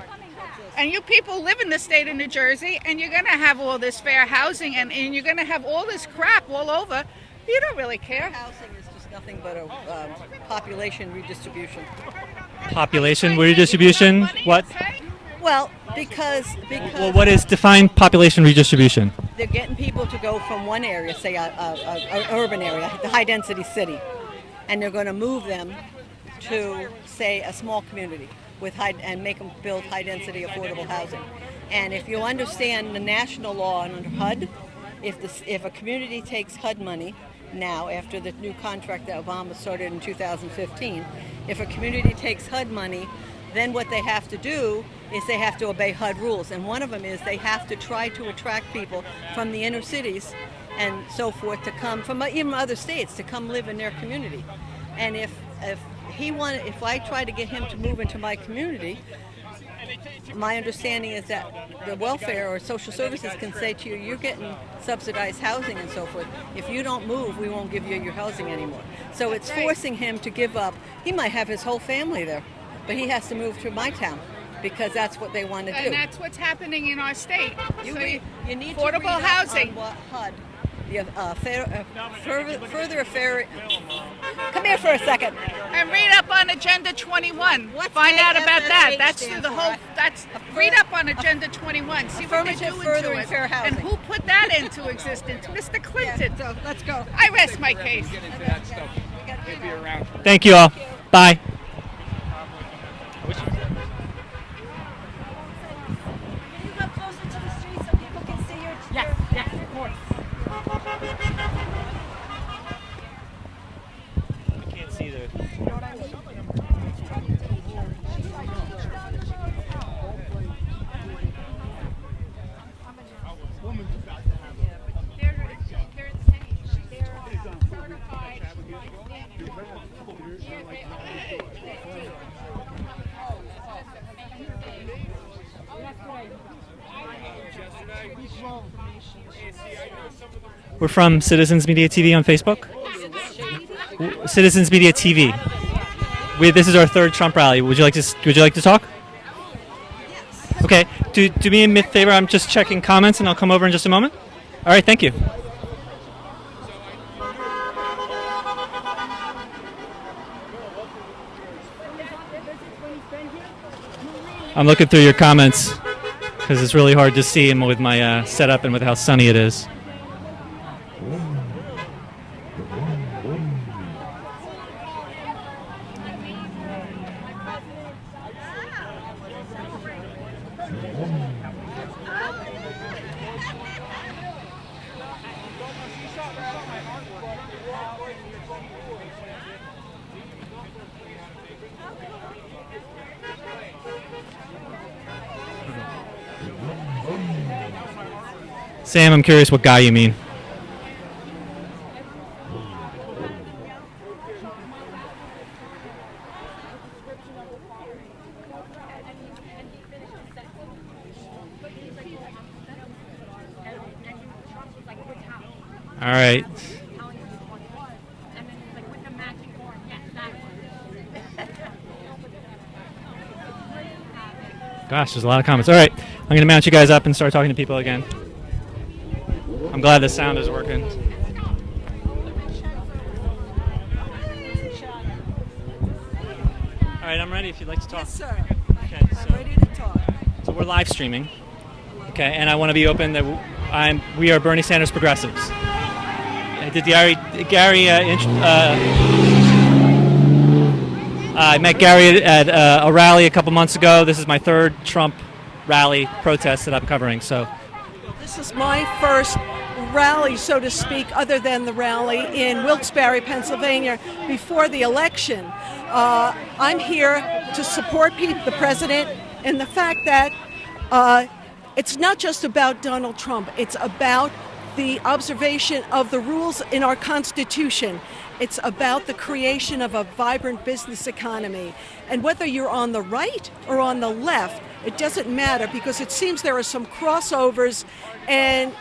Speaker 16: And you people live in the state of New Jersey, and you're going to have all this fair housing, and you're going to have all this crap all over. You don't really care.
Speaker 8: Housing is just nothing but a population redistribution.
Speaker 4: Population redistribution? What?
Speaker 8: Well, because
Speaker 4: Well, what is defined population redistribution?
Speaker 8: they're getting people to go from one area, say an urban area, the high-density city, and they're going to move them to, say, a small community and make them build high-density affordable housing. And if you understand the national law under HUD, if a community takes HUD money now, after the new contract that Obama started in 2015, if a community takes HUD money, then what they have to do is they have to obey HUD rules. And one of them is they have to try to attract people from the inner cities and so forth to come from even other states to come live in their community. And if I try to get him to move into my community, my understanding is that the welfare or social services can say to you, you're getting subsidized housing and so forth. If you don't move, we won't give you your housing anymore. So it's forcing him to give up. He might have his whole family there, but he has to move to my town because that's what they want to do.
Speaker 16: And that's what's happening in our state.
Speaker 8: You need
Speaker 16: affordable
Speaker 8: to read
Speaker 16: housing.
Speaker 8: On what HUD. Come here for a second.
Speaker 16: And read up on Agenda 21. Find out about that. That's through the whole. That's Read up on Agenda 21. See what they're doing
Speaker 8: further
Speaker 16: to
Speaker 8: and
Speaker 16: it.
Speaker 8: fair housing.
Speaker 16: And who put that into existence? Mr. Clinton.
Speaker 8: So let's go.
Speaker 16: I rest my case.
Speaker 7: Get into that stuff. He'll be around.
Speaker 4: Thank you all. Bye.
Speaker 13: Yes, yes, of course.
Speaker 4: I can't see the. We're from Citizens Media TV on Facebook. Citizens Media TV. This is our third Trump rally. Would you like to talk? Okay. Do me a favor. I'm just checking comments, and I'll come over in just a moment. All right. Thank you. I'm looking through your comments because it's really hard to see them with my setup and with how sunny it is. Sam, I'm curious what guy you mean. All right. Gosh, there's a lot of comments. All right, I'm going to mount you guys up and start talking to people again. I'm glad the sound is working. All right, I'm ready if you'd like to talk.
Speaker 6: Yes, sir.
Speaker 4: Okay,
Speaker 6: I'm ready to talk.
Speaker 4: So we're live streaming. Okay, and I want to be open that we are Bernie Sanders progressives. I met Gary at a rally a couple months ago. This is my third Trump rally protest that I'm covering. So
Speaker 6: This is my first rally, so to speak, other than the rally in Wilkes-Barre, Pennsylvania, before the election. I'm here to support the president in the fact that it's not just about Donald Trump. It's about the observation of the rules in our Constitution. It's about the creation of a vibrant business economy. And whether you're on the right or on the left, it doesn't matter, because it seems there are some crossovers and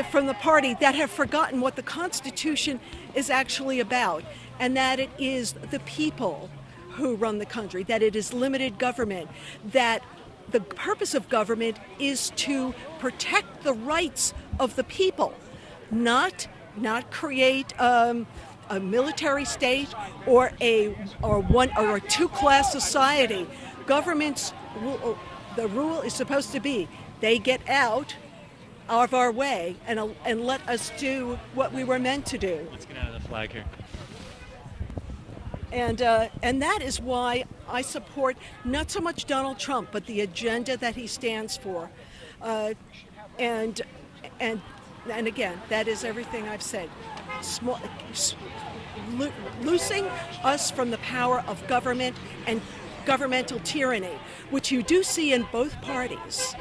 Speaker 6: from the party that have forgotten what the Constitution is actually about, and that it is the people who run the country, that it is limited government, that the purpose of government is to protect the rights of the people, not create a military state or a two-class society. Governments, the rule is supposed to be they get out of our way and let us do what we were meant to do.
Speaker 4: let's get out of the flag here.
Speaker 6: And that is why I support not so much Donald Trump, but the agenda that he stands for. And again, that is everything I've said. Loosing us from the power of government and governmental tyranny, which you do see in both parties.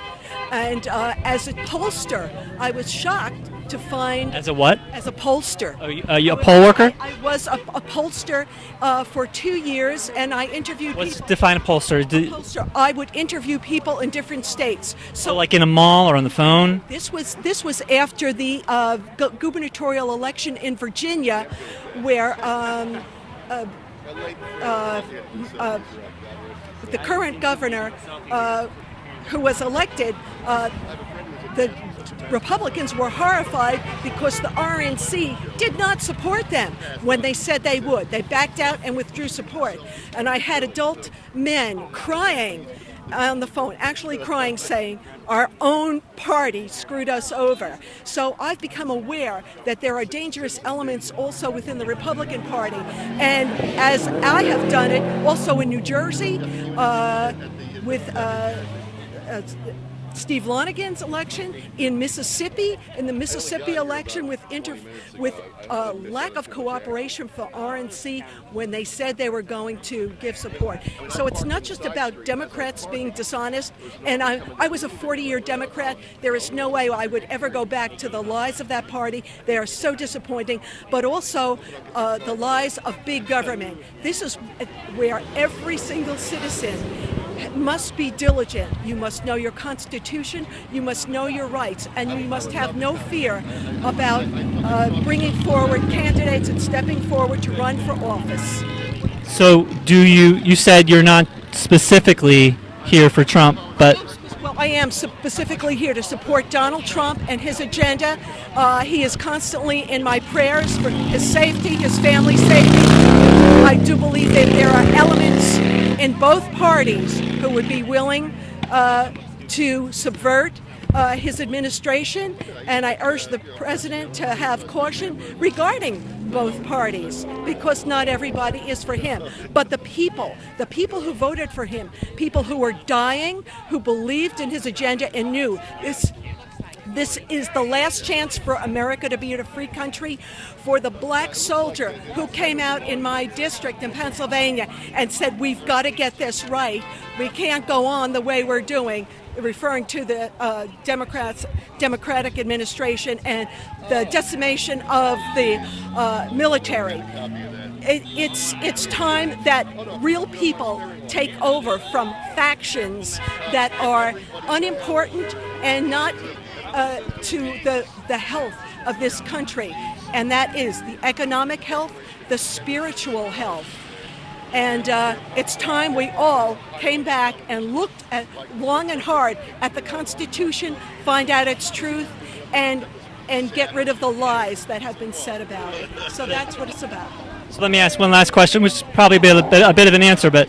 Speaker 6: And as a pollster, I was shocked to find...
Speaker 4: As a what?
Speaker 6: As a pollster.
Speaker 4: Are you a poll worker?
Speaker 6: I was a pollster for 2 years, and I interviewed people.
Speaker 4: Define a pollster.
Speaker 6: I would interview people in different states.
Speaker 4: So like in a mall or on the phone?
Speaker 6: This was after the gubernatorial election in Virginia, where the current governor, who was elected, the Republicans were horrified because the RNC did not support them when they said they would. They backed out and withdrew support. And I had adult men crying
Speaker 9: on the phone, actually crying, saying our own party screwed us over. So I've become aware that there are dangerous elements also within the Republican Party. And as I have done it also in New Jersey with Steve Lonigan's election, in Mississippi, in the Mississippi election with lack of cooperation for RNC when they said they were going to give support. So it's not just about Democrats being dishonest, and I was a 40-year Democrat. There is no way I would ever go back to the lies of that party. They are so disappointing, but also the lies of big government. This is where every single citizen must be diligent. You must know your Constitution, you must know your rights, and you must have no fear about bringing forward candidates and stepping forward to run for office.
Speaker 4: So you said you're not specifically here for Trump, but...
Speaker 9: Well, I am specifically here to support Donald Trump and his agenda. He is constantly in my prayers for his safety, his family's safety. I do believe that there are elements in both parties who would be willing to subvert his administration, and I urge the president to have caution regarding both parties, because not everybody is for him. But the people who voted for him, people who were dying, who believed in his agenda and knew this is the last chance for America to be a free country. For the black soldier who came out in my district in Pennsylvania and said, we've got to get this right. We can't go on the way we're doing, referring to the Democratic administration and the decimation of the military. It's time that real people take over from factions that are unimportant and not to the health of this country, and that is the economic health, the spiritual health. And it's time we all came back and looked at long and hard at the Constitution, find out its truth, and get rid of the lies that have been said about it. So that's what it's about.
Speaker 4: So let me ask one last question, which is probably a bit of an answer, but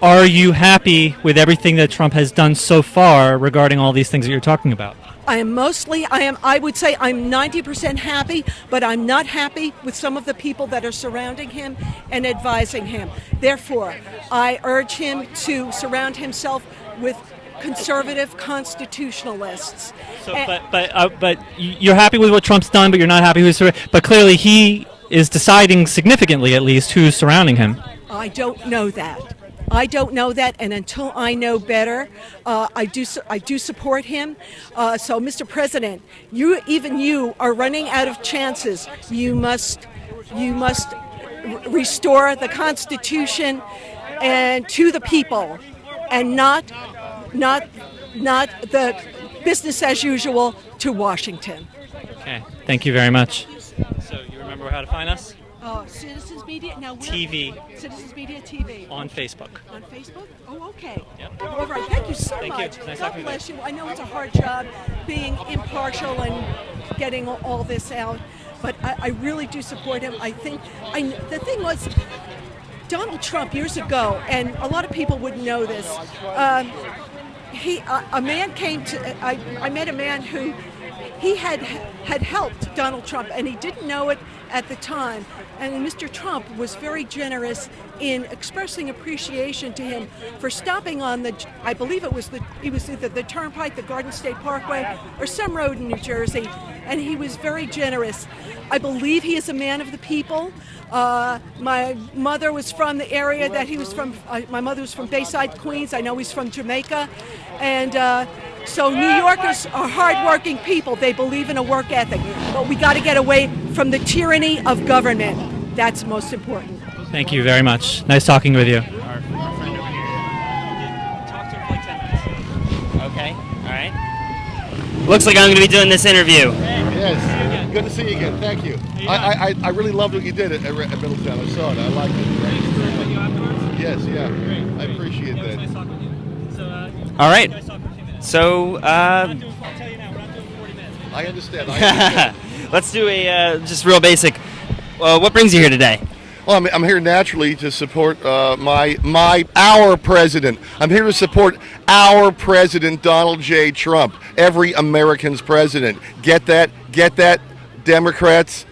Speaker 4: are you happy with everything that Trump has done so far regarding all these things that you're talking about?
Speaker 9: I would say I'm 90% happy, but I'm not happy with some of the people that are surrounding him and advising him. Therefore, I urge him to surround himself with conservative constitutionalists.
Speaker 4: So, but you're happy with what Trump's done, but you're not happy with but clearly he is deciding significantly, at least, who's surrounding him.
Speaker 9: I don't know that. And until I know better, I do support him. So, Mr. President, you are running out of chances. You must restore the Constitution and to the people, and not the business as usual to Washington.
Speaker 4: Okay, thank you very much. So, you remember how to find us?
Speaker 9: Citizens Media now.
Speaker 4: TV.
Speaker 9: Citizens Media TV.
Speaker 4: On Facebook.
Speaker 9: On Facebook? Oh, okay.
Speaker 4: Yep.
Speaker 9: All right. Thank you so much.
Speaker 4: Nice
Speaker 9: God bless you. I know it's a hard job being impartial and getting all this out, but I really do support him. The thing was, Donald Trump years ago, and a lot of people wouldn't know this. A man came to. I met a man who he had helped Donald Trump, and he didn't know it at the time. And Mr. Trump was very generous in expressing appreciation to him for stopping on I believe it was either the Turnpike, the Garden State Parkway, or some road in New Jersey, and he was very generous. I believe he is a man of the people. My mother was from the area that he was from. My mother was from Bayside, Queens. I know he's from Jamaica, and so New Yorkers are hardworking people. They believe in a work ethic, but we got to get away from the tyranny of government. That's most important.
Speaker 4: Thank you very much. Nice talking with you.
Speaker 1: Our friend over here. Talk to him for like 10 minutes. Okay. All right. Looks like I'm going to be doing this interview.
Speaker 22: Yes. Good to see you again. Thank you. I really loved what you did at Middletown. I saw it. I liked it. Yes. Yeah. I appreciate that.
Speaker 1: All right. So,
Speaker 22: I understand.
Speaker 1: Let's do a just real basic. What brings you here today?
Speaker 22: Well, I'm here naturally to support our president. I'm here to support our president, Donald J. Trump, every American's president. Get that? Get that, Democrats?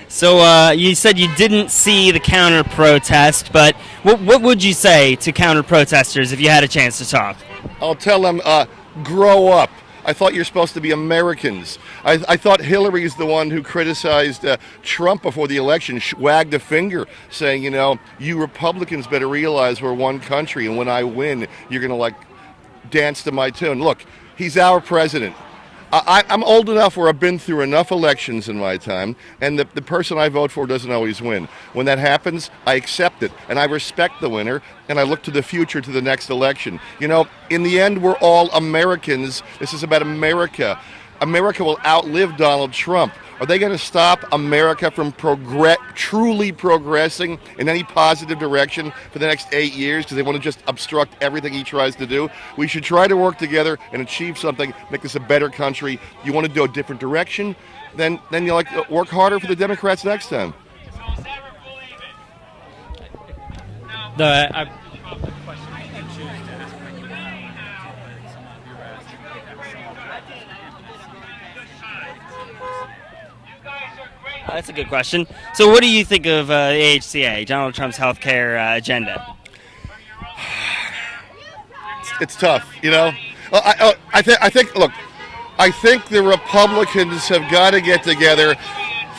Speaker 1: So you said you didn't see the counter protest, but what would you say to counter protesters if you had a chance to talk?
Speaker 22: I'll tell them, grow up. I thought you're supposed to be Americans. I thought Hillary is the one who criticized Trump before the election, wagged a finger, saying, you Republicans better realize we're one country, and when I win, you're going to, dance to my tune. Look, he's our president. I'm old enough where I've been through enough elections in my time, and the person I vote for doesn't always win. When that happens, I accept it, and I respect the winner, and I look to the future, to the next election. In the end, we're all Americans. This is about America. America will outlive Donald Trump. Are they going to stop America from truly progressing in any positive direction for the next 8 years because they want to just obstruct everything he tries to do? We should try to work together and achieve something, make this a better country. You want to go a different direction? Then you work harder for the Democrats next time.
Speaker 1: That's a good question. So what do you think of the AHCA, Donald Trump's healthcare agenda?
Speaker 22: It's tough, I think the Republicans have got to get together,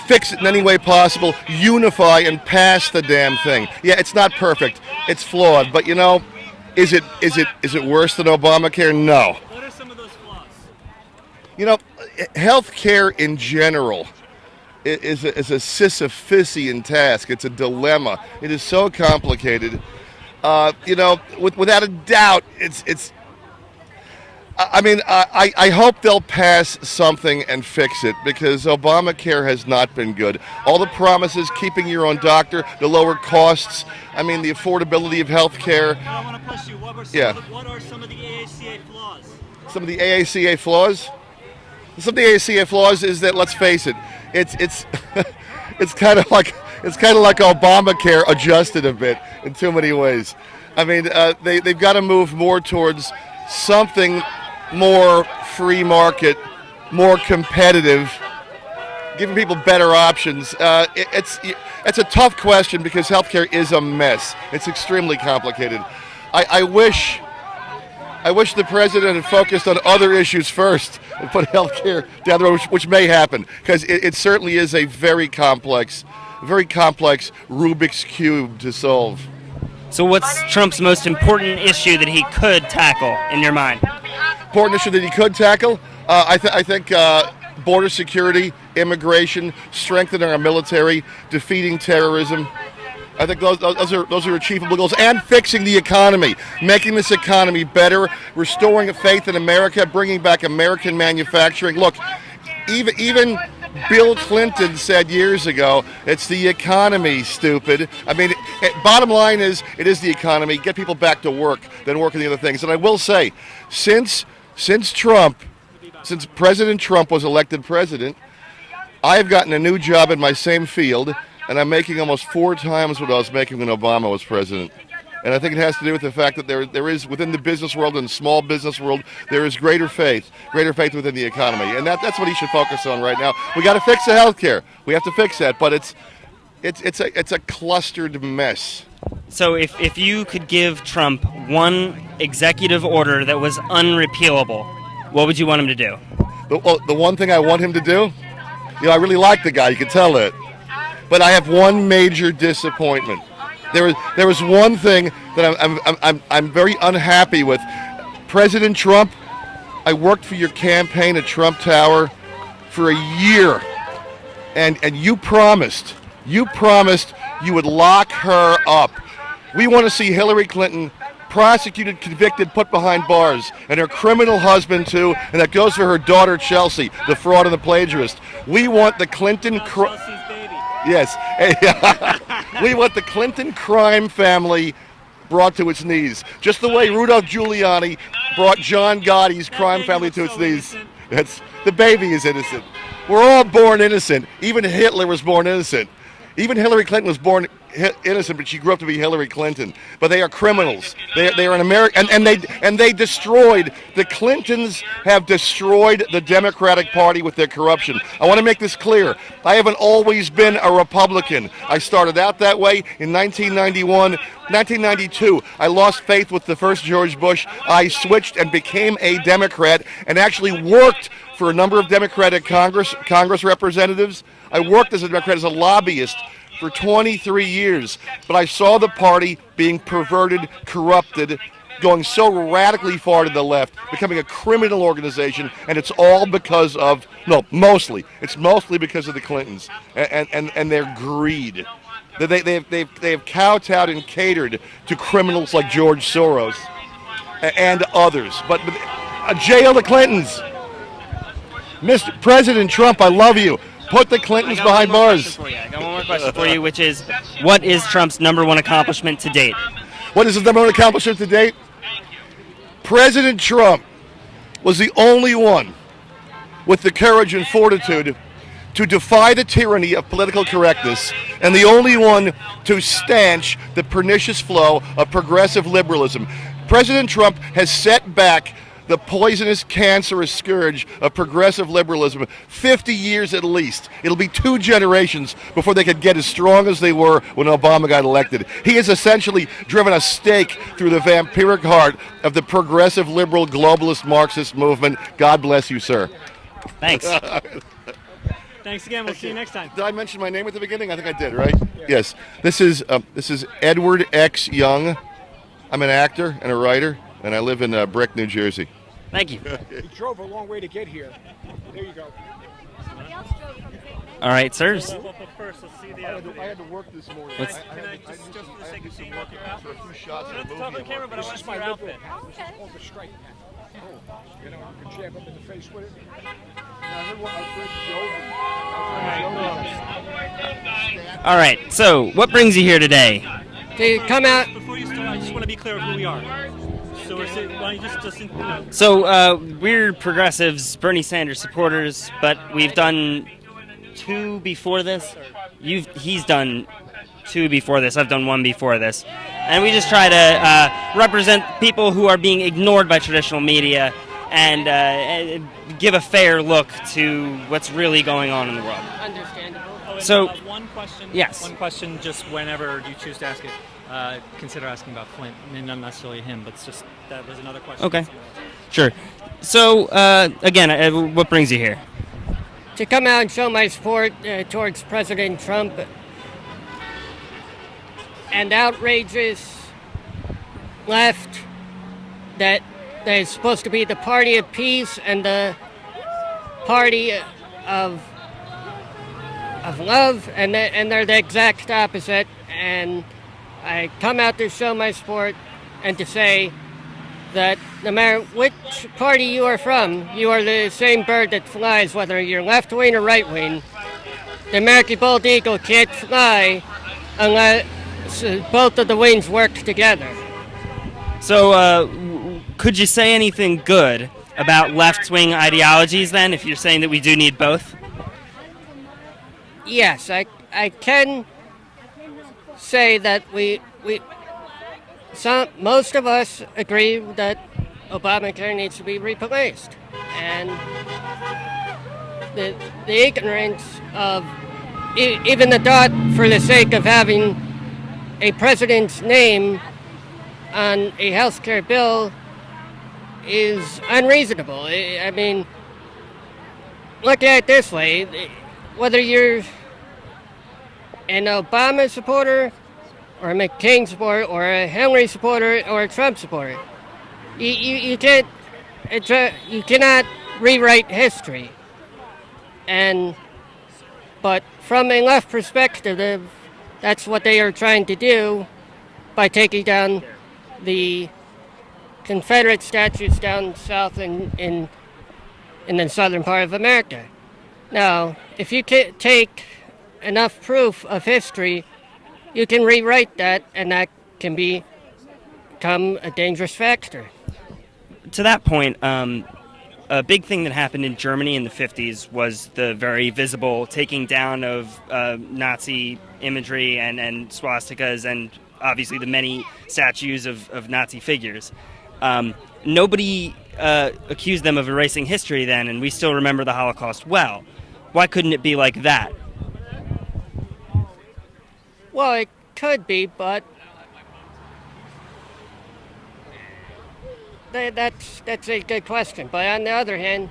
Speaker 22: fix it in any way possible, unify, and pass the damn thing. Yeah, it's not perfect. It's flawed, but is it worse than Obamacare? No.
Speaker 4: What are some of those flaws?
Speaker 22: Healthcare in general is a Sisyphusian task. It's a dilemma. It is so complicated. Without a doubt, it's. I hope they'll pass something and fix it because Obamacare has not been good. All the promises, keeping your own doctor, the lower costs. The affordability of health care.
Speaker 4: I want to push you. What are some of the AHCA flaws?
Speaker 22: Some of the AHCA flaws? Some of the AHCA flaws is that, let's face it, it's kind of like Obamacare adjusted a bit in too many ways. They've got to move more towards something more free market, more competitive, giving people better options. It's a tough question because healthcare is a mess. It's extremely complicated. I wish the president had focused on other issues first and put healthcare down the road, which may happen, because it certainly is a very complex Rubik's Cube to solve.
Speaker 1: So what's Trump's most important issue that he could tackle, in your mind?
Speaker 22: Important issue that he could tackle? I think border security, immigration, strengthening our military, defeating terrorism. I think those are achievable goals, and fixing the economy, making this economy better, restoring faith in America, bringing back American manufacturing. Look, even Bill Clinton said years ago, it's the economy, stupid. Bottom line is, it is the economy. Get people back to work, then work on the other things. And I will say, since President Trump was elected president, I have gotten a new job in my same field, and I'm making almost 4 times what I was making when Obama was president. And I think it has to do with the fact that there is, within the business world and small business world, there is greater faith within the economy. And that's what he should focus on right now. We got to fix the health care. We have to fix that, but it's a clustered mess.
Speaker 1: So if you could give Trump one executive order that was unrepealable, what would you want him to do?
Speaker 22: The one thing I want him to do? I really like the guy, you can tell it. But I have one major disappointment. There was one thing that I'm very unhappy with. President Trump, I worked for your campaign at Trump Tower for a year, and you promised you would lock her up. We want to see Hillary Clinton prosecuted, convicted, put behind bars, and her criminal husband too, and that goes for her daughter Chelsea, the fraud and the plagiarist. We want the Clinton Yes. We want the Clinton crime family brought to its knees, just the way Rudolph Giuliani brought John Gotti's crime family to its knees. The baby is innocent. We're all born innocent. Even Hitler was born innocent. Even Hillary Clinton was born innocent, but she grew up to be Hillary Clinton. But they are criminals. They are an American, and they destroyed. The Clintons have destroyed the Democratic Party with their corruption. I want to make this clear. I haven't always been a Republican. I started out that way in 1991. 1992, I lost faith with the first George Bush. I switched and became a Democrat and actually worked for a number of Democratic Congress representatives. I worked as a Democrat, as a lobbyist for 23 years, but I saw the party being perverted, corrupted, going so radically far to the left, becoming a criminal organization, and it's all because of, it's mostly because of the Clintons and their greed. They've kowtowed and catered to criminals like George Soros and others. But jail the Clintons. Mr. President Trump, I love you. Put the Clintons behind bars.
Speaker 1: I got one more question for you, which is, what is Trump's #1 accomplishment to date?
Speaker 22: What is his #1 accomplishment to date? President Trump was the only one with the courage and fortitude to defy the tyranny of political correctness, and the only one to stanch the pernicious flow of progressive liberalism. President Trump has set back the poisonous, cancerous scourge of progressive liberalism 50 years at least. It'll be 2 generations before they could get as strong as they were when Obama got elected. He has essentially driven a stake through the vampiric heart of the progressive, liberal, globalist, Marxist movement. God bless you, sir.
Speaker 1: Thanks.
Speaker 4: Thanks again. We'll see you next time.
Speaker 22: Did I mention my name at the beginning? I think I did, right? Yes. This is Edward X. Young. I'm an actor and a writer, and I live in Brick, New Jersey.
Speaker 1: Thank you.
Speaker 5: He drove a long way to get here. There you go.
Speaker 1: All right, sirs.
Speaker 22: I had to work this morning.
Speaker 1: What's-
Speaker 22: Can I just for the sake of seeing your outfit, a few shots of the movie.
Speaker 4: Talk on camera, but I want to see your outfit.
Speaker 5: This is called the strike hat. You know, you can jab him in the face with it.
Speaker 1: All right, so what brings you here today?
Speaker 8: To come out.
Speaker 4: Before you start, I just want to be clear of who we are. So why don't you just you know.
Speaker 1: So we're progressives, Bernie Sanders supporters, but we've done 2 before this. He's done 2 before this. I've done 1 before this, and we just try to represent people who are being ignored by traditional media and give a fair look to what's really going on in the world.
Speaker 8: Understandable.
Speaker 1: So,
Speaker 4: one question.
Speaker 1: Yes.
Speaker 4: One question, just whenever you choose to ask it. Consider asking about Flint. I mean, not necessarily him, but it's just that was another question.
Speaker 1: Okay. Sure. So, again, what brings you here?
Speaker 8: To come out and show my support towards President Trump and outrageous left that is supposed to be the party of peace and the party of love, and they're the exact opposite. And I come out to show my support and to say that no matter which party you are from, you are the same bird that flies, whether you're left wing or right wing. The American bald eagle can't fly unless both of the wings work together.
Speaker 1: So, could you say anything good about left-wing ideologies then, if you're saying that we do need both?
Speaker 8: Yes, I can say that most of us agree that Obamacare needs to be replaced, and the ignorance of even the thought for the sake of having a president's name on a health care bill is unreasonable. I mean, look at it this way. Whether you're an Obama supporter or a McCain supporter or a Hillary supporter or a Trump supporter, you cannot rewrite history. But from a left perspective, that's what they are trying to do by taking down the Confederate statues down south in the southern part of America. Now, if you can take enough proof of history, you can rewrite that, and that can become a dangerous factor.
Speaker 1: To that point, a big thing that happened in Germany in the 50s was the very visible taking down of Nazi imagery and swastikas and obviously the many statues of Nazi figures. Nobody accused them of erasing history then, and we still remember the Holocaust well. Why couldn't it be like that?
Speaker 2: Well, it could be, but that's a good question. But on the other hand,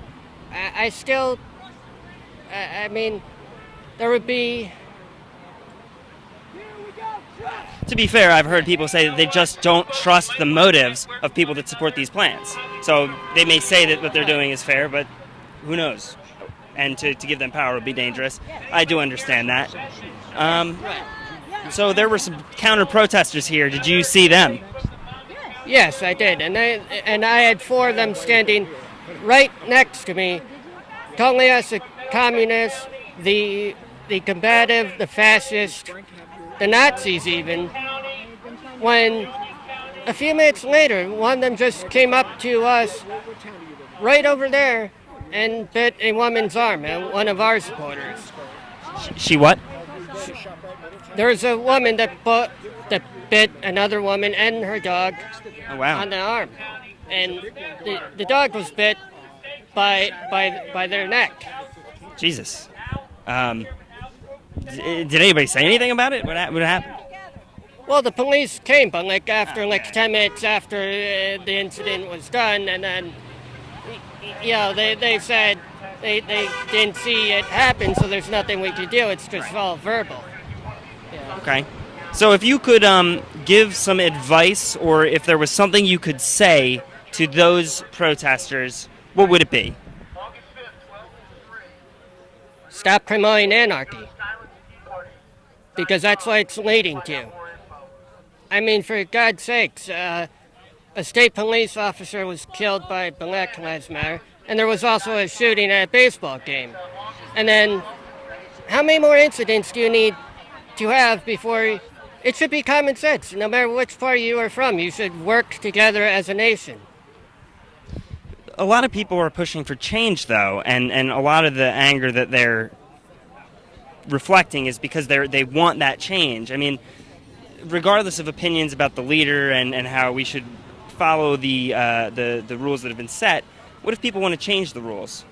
Speaker 2: I still, I mean, there would be.
Speaker 1: To be fair, I've heard people say that they just don't trust the motives of people that support these plans. So they may say that what they're doing is fair, but who knows? And to give them power would be dangerous. I do understand that. So there were some counter-protesters here. Did you see them?
Speaker 2: Yes, I did, and I had 4 of them standing right next to me, calling us the communists, the combative, the fascist, the Nazis even. When a few minutes later, one of them just came up to us right over there and bit a woman's arm, one of our supporters.
Speaker 1: She what?
Speaker 2: There was a woman that bit another woman and her dog on the arm, and the dog was bit by their neck.
Speaker 1: Jesus. Did anybody say anything about it? What happened?
Speaker 2: Well, the police came, but after 10 minutes after the incident was done, and then they said they didn't see it happen, so there's nothing we could do. It's just all verbal. Yeah.
Speaker 1: Okay. So if you could give some advice, or if there was something you could say to those protesters, what would it be?
Speaker 2: Stop promoting anarchy, because that's what it's leading to. I mean, for God's sakes, a state police officer was killed by Black Lives Matter, and there was also a shooting at a baseball game. And then, how many more incidents do you need to have before? It should be common sense. No matter which party you are from, you should work together as a nation.
Speaker 1: A lot of people are pushing for change, though, and a lot of the anger that they're reflecting is because they want that change. I mean, regardless of opinions about the leader and how we should follow the rules that have been set, what if people want to change the rules?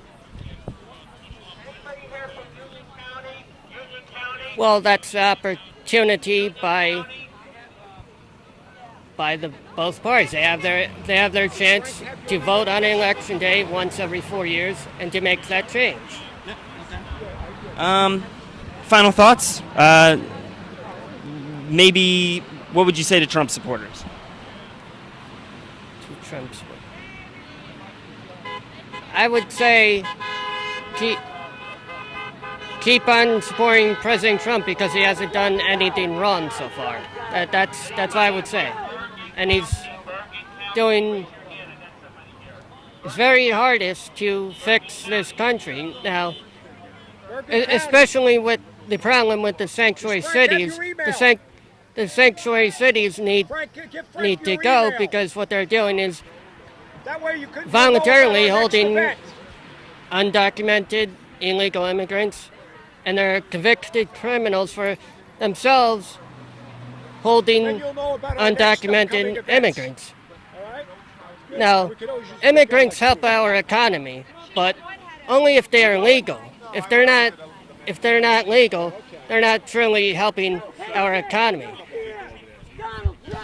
Speaker 2: Well, that's the opportunity by the both parties. They have their chance to vote on election day once every 4 years and to make that change.
Speaker 1: Final thoughts? Maybe what would you say to Trump supporters?
Speaker 2: To Trump supporters, I would say keep on supporting President Trump because he hasn't done anything wrong so far. That's what I would say. And he's doing his very hardest to fix this country now, especially with the problem with the sanctuary cities. The sanctuary cities need to go because what they're doing is voluntarily holding undocumented illegal immigrants, and they're convicted criminals for themselves holding undocumented immigrants. Now, immigrants help our economy, but only if they are legal. If they're not legal, they're not truly helping our economy.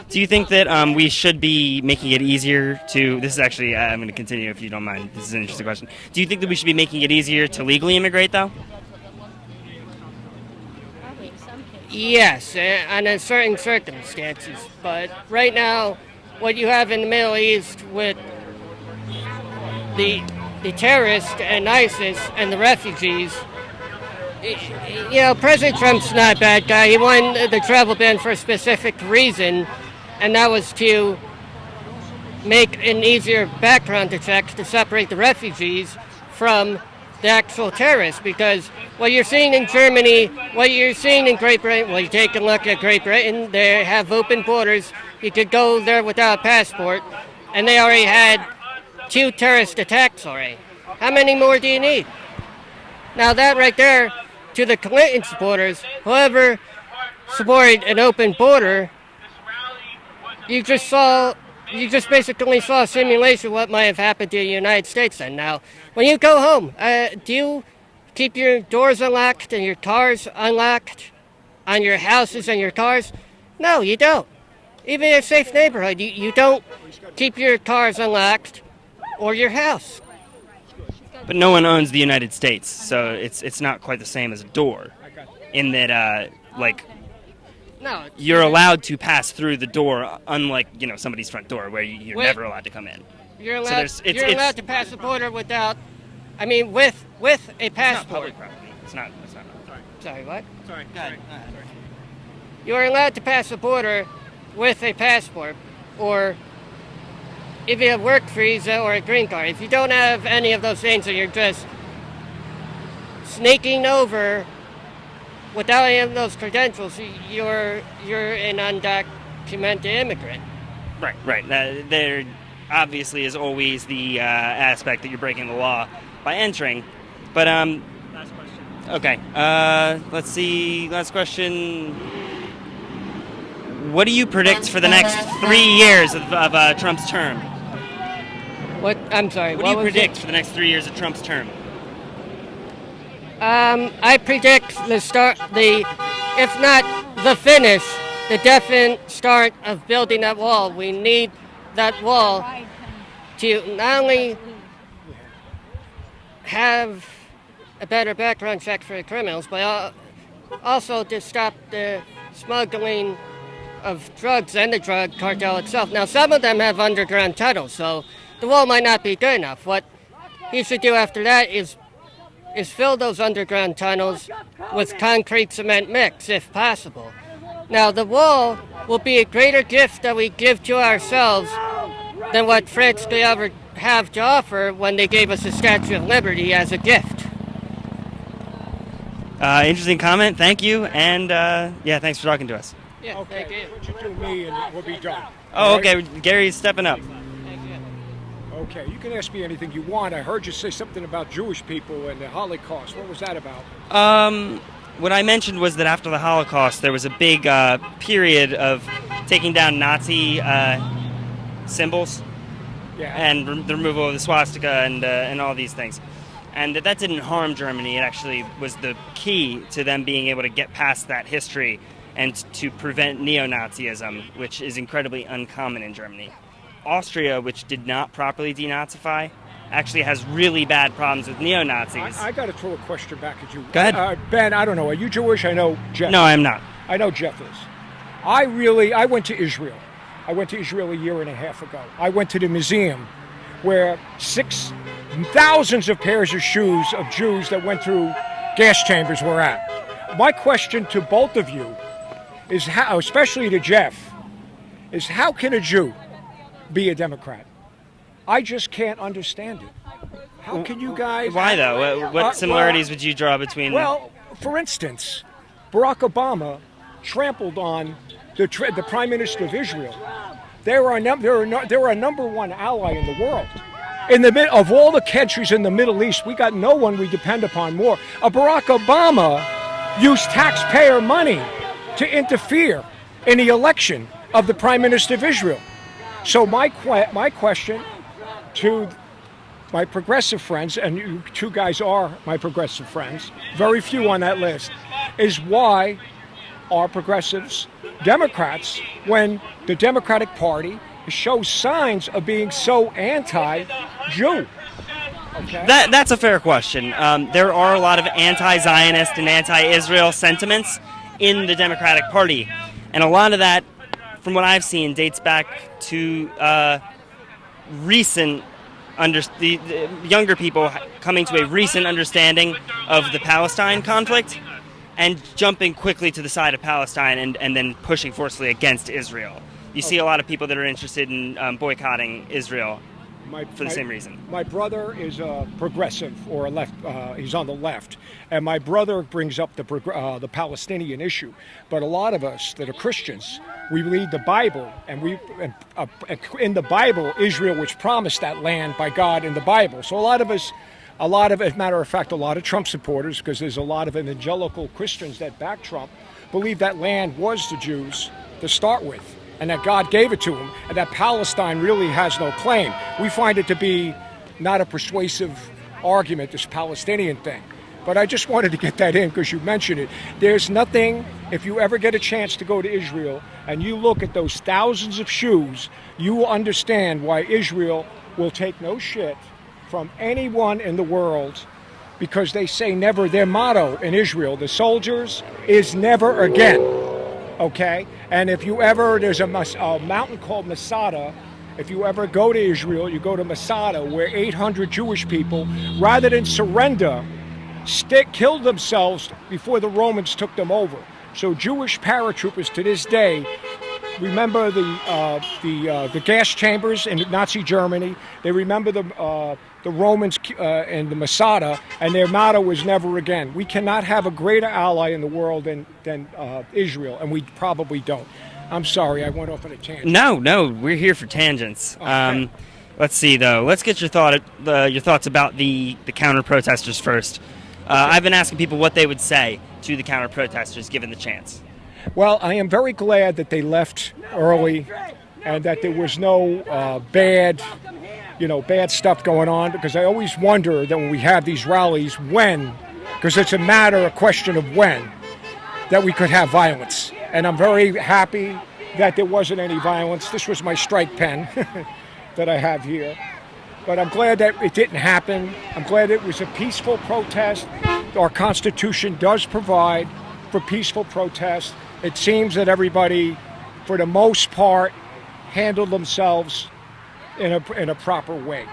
Speaker 1: Do you think that we should be making it easier to... This is actually... I'm going to continue if you don't mind. This is an interesting question. Do you think that we should be making it easier to legally immigrate, though?
Speaker 2: Yes, under certain circumstances. But right now, what you have in the Middle East with the terrorists and ISIS and the refugees, President Trump's not a bad guy. He won the travel ban for a specific reason, and that was to make an easier background check to separate the refugees from the actual terrorists. Because what you're seeing in Germany, what you're seeing in Great Britain, well, you take a look at Great Britain, they have open borders. You could go there without a passport, and they already had 2 terrorist attacks already. How many more do you need? Now that right there, to the Clinton supporters, whoever supported an open border, you just basically saw a simulation of what might have happened to the United States. And now, when you go home, do you keep your doors unlocked and your cars unlocked on your houses and your cars? No, you don't. Even in a safe neighborhood, you don't keep your cars unlocked or your house.
Speaker 1: But no one owns the United States, so it's not quite the same as a door, in that
Speaker 2: No,
Speaker 1: you're allowed to pass through the door, unlike somebody's front door where you're never allowed to come in.
Speaker 2: You're
Speaker 1: So
Speaker 2: allowed,
Speaker 1: there's- it's-
Speaker 2: you're
Speaker 1: it's-
Speaker 2: allowed to pass the border with a passport.
Speaker 1: Public property. It's not.
Speaker 2: Sorry, what?
Speaker 1: Sorry.
Speaker 2: You are allowed to pass the border with a passport, or if you have work visa or a green card. If you don't have any of those things and you're just sneaking over without any of those credentials, you're an undocumented immigrant.
Speaker 1: Right. There obviously is always the aspect that you're breaking the law by entering. But
Speaker 4: Last question.
Speaker 1: okay. Let's see. Last question. What do you predict for the next 3 years of Trump's term?
Speaker 2: What? I'm sorry.
Speaker 1: What do you
Speaker 2: was
Speaker 1: predict
Speaker 2: it?
Speaker 1: for the next 3 years of Trump's term?
Speaker 2: I predict if not the finish, the definite start of building that wall. We need that wall to not only have a better background check for the criminals, but also to stop the smuggling of drugs and the drug cartel itself. Now, some of them have underground tunnels, so the wall might not be good enough. What he should do after that is fill those underground tunnels with concrete cement mix, if possible. Now, the wall will be a greater gift that we give to ourselves than what France could ever have to offer when they gave us the Statue of Liberty as a gift.
Speaker 1: Interesting comment. Thank you. And thanks for talking to us.
Speaker 2: Yeah, thank you.
Speaker 5: What you do me and we'll be done.
Speaker 1: Oh,
Speaker 5: All right?
Speaker 1: okay. Gary's stepping up.
Speaker 5: Okay, you can ask me anything you want. I heard you say something about Jewish people and the Holocaust. What was that about?
Speaker 1: What I mentioned was that after the Holocaust, there was a big period of taking down Nazi symbols and the removal of the swastika and all these things. And that didn't harm Germany. It actually was the key to them being able to get past that history and to prevent neo-Nazism, which is incredibly uncommon in Germany. Austria, which did not properly denazify, actually has really bad problems with neo-Nazis.
Speaker 5: I got to throw a question back at you.
Speaker 1: Go ahead.
Speaker 5: Ben, I don't know. Are you Jewish? I know Jeff.
Speaker 1: No, I'm not.
Speaker 5: I know Jeff is. I went to Israel. I went to Israel a year and a half ago. I went to the museum where thousands of pairs of shoes of Jews that went through gas chambers were at. My question to both of you is how, especially to Jeff, is how can a Jew be a Democrat? I just can't understand it. How can you guys...
Speaker 1: Why, though? What similarities would you draw between...
Speaker 5: Well, for instance, Barack Obama trampled on the Prime Minister of Israel. They were a number one ally in the world. Of all the countries in the Middle East, we got no one we depend upon more. Barack Obama used taxpayer money to interfere in the election of the Prime Minister of Israel. So my question to my progressive friends, and you two guys are my progressive friends, very few on that list, is why are progressives Democrats when the Democratic Party shows signs of being so anti-Jew? Okay.
Speaker 1: That's a fair question. There are a lot of anti-Zionist and anti-Israel sentiments in the Democratic Party, and a lot of that, from what I've seen, dates back to recent the younger people coming to a recent understanding of the Palestine conflict and jumping quickly to the side of Palestine and then pushing forcefully against Israel. You see a lot of people that are interested in boycotting Israel for the same reason.
Speaker 5: My brother is a progressive or a left. He's on the left, and my brother brings up the Palestinian issue. But a lot of us that are Christians, we read the Bible, and in the Bible, Israel was promised that land by God in the Bible. So a lot of us A lot of, as a matter of fact, a lot of Trump supporters, because there's a lot of evangelical Christians that back Trump, believe that land was the Jews to start with, and that God gave it to them, and that Palestine really has no claim. We find it to be not a persuasive argument, this Palestinian thing. But I just wanted to get that in because you mentioned it. There's nothing, if you ever get a chance to go to Israel and you look at those thousands of shoes, you will understand why Israel will take no shit from anyone in the world, because they say never. Their motto in Israel, the soldiers, is never again. Okay? And if you ever, there's a mountain called Masada. If you ever go to Israel, you go to Masada, where 800 Jewish people, rather than surrender, killed themselves before the Romans took them over. So Jewish paratroopers to this day remember the gas chambers in Nazi Germany. They remember the Romans and the Masada, and their motto was never again. We cannot have a greater ally in the world than Israel, and we probably don't. I'm sorry, I went off on a tangent.
Speaker 1: No, we're here for tangents.
Speaker 5: Okay.
Speaker 1: Let's see, though. Let's get your thoughts about the counter-protesters first. I've been asking people what they would say to the counter-protesters given the chance.
Speaker 5: Well, I am very glad that they left early and that there was no bad stuff going on, because I always wonder that when we have these rallies, when, because it's a question of when, that we could have violence. And I'm very happy that there wasn't any violence. This was my strike pen that I have here. But I'm glad that it didn't happen. I'm glad it was a peaceful protest. Our Constitution does provide for peaceful protest. It seems that everybody, for the most part, handled themselves in a proper way.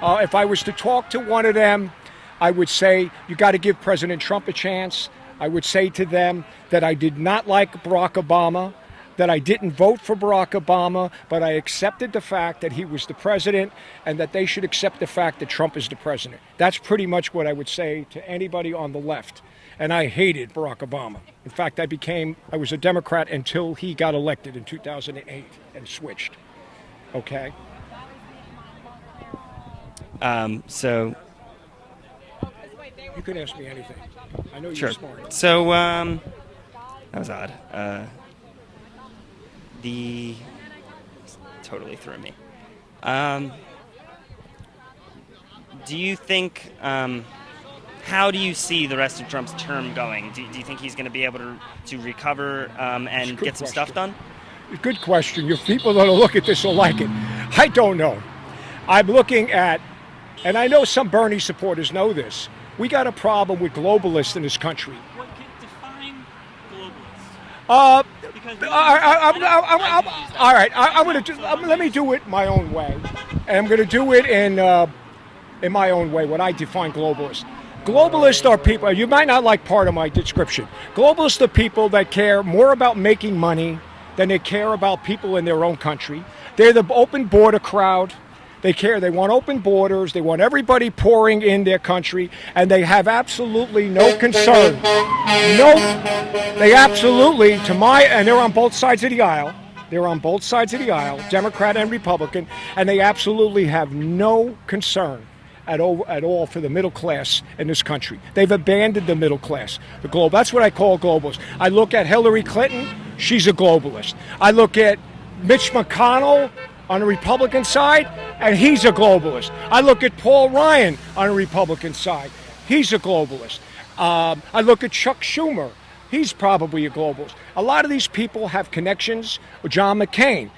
Speaker 5: If I was to talk to one of them, I would say, you got to give President Trump a chance. I would say to them that I did not like Barack Obama, that I didn't vote for Barack Obama, but I accepted the fact that he was the president, and that they should accept the fact that Trump is the president. That's pretty much what I would say to anybody on the left. And I hated Barack Obama. In fact, I was a Democrat until he got elected in 2008 and switched. Okay?
Speaker 1: So...
Speaker 5: You can ask me anything. I know you're
Speaker 1: Sure.
Speaker 5: smart.
Speaker 1: So, that was odd. Totally threw me. Do you think, how do you see the rest of Trump's term going? Do you think he's going to be able to recover and get some stuff done?
Speaker 5: Good question. Your people that will look at this will like it. I don't know. I'm looking at, and I know some Bernie supporters know this, we got a problem with globalists in this country.
Speaker 4: What can define globalists?
Speaker 5: All right. I'm going to let me do it my own way, and I'm going to do it in my own way. What I define globalists. Globalists are people. You might not like part of my description. Globalists are people that care more about making money than they care about people in their own country. They're the open border crowd. They care. They want open borders. They want everybody pouring in their country, and they have absolutely no concern. They absolutely, and they're on both sides of the aisle. They're on both sides of the aisle, Democrat and Republican, and they absolutely have no concern at all for the middle class in this country. They've abandoned the middle class. That's what I call globalists. I look at Hillary Clinton. She's a globalist. I look at Mitch McConnell on the Republican side, and he's a globalist. I look at Paul Ryan on the Republican side. He's a globalist. I look at Chuck Schumer. He's probably a globalist. A lot of these people have connections with John McCain.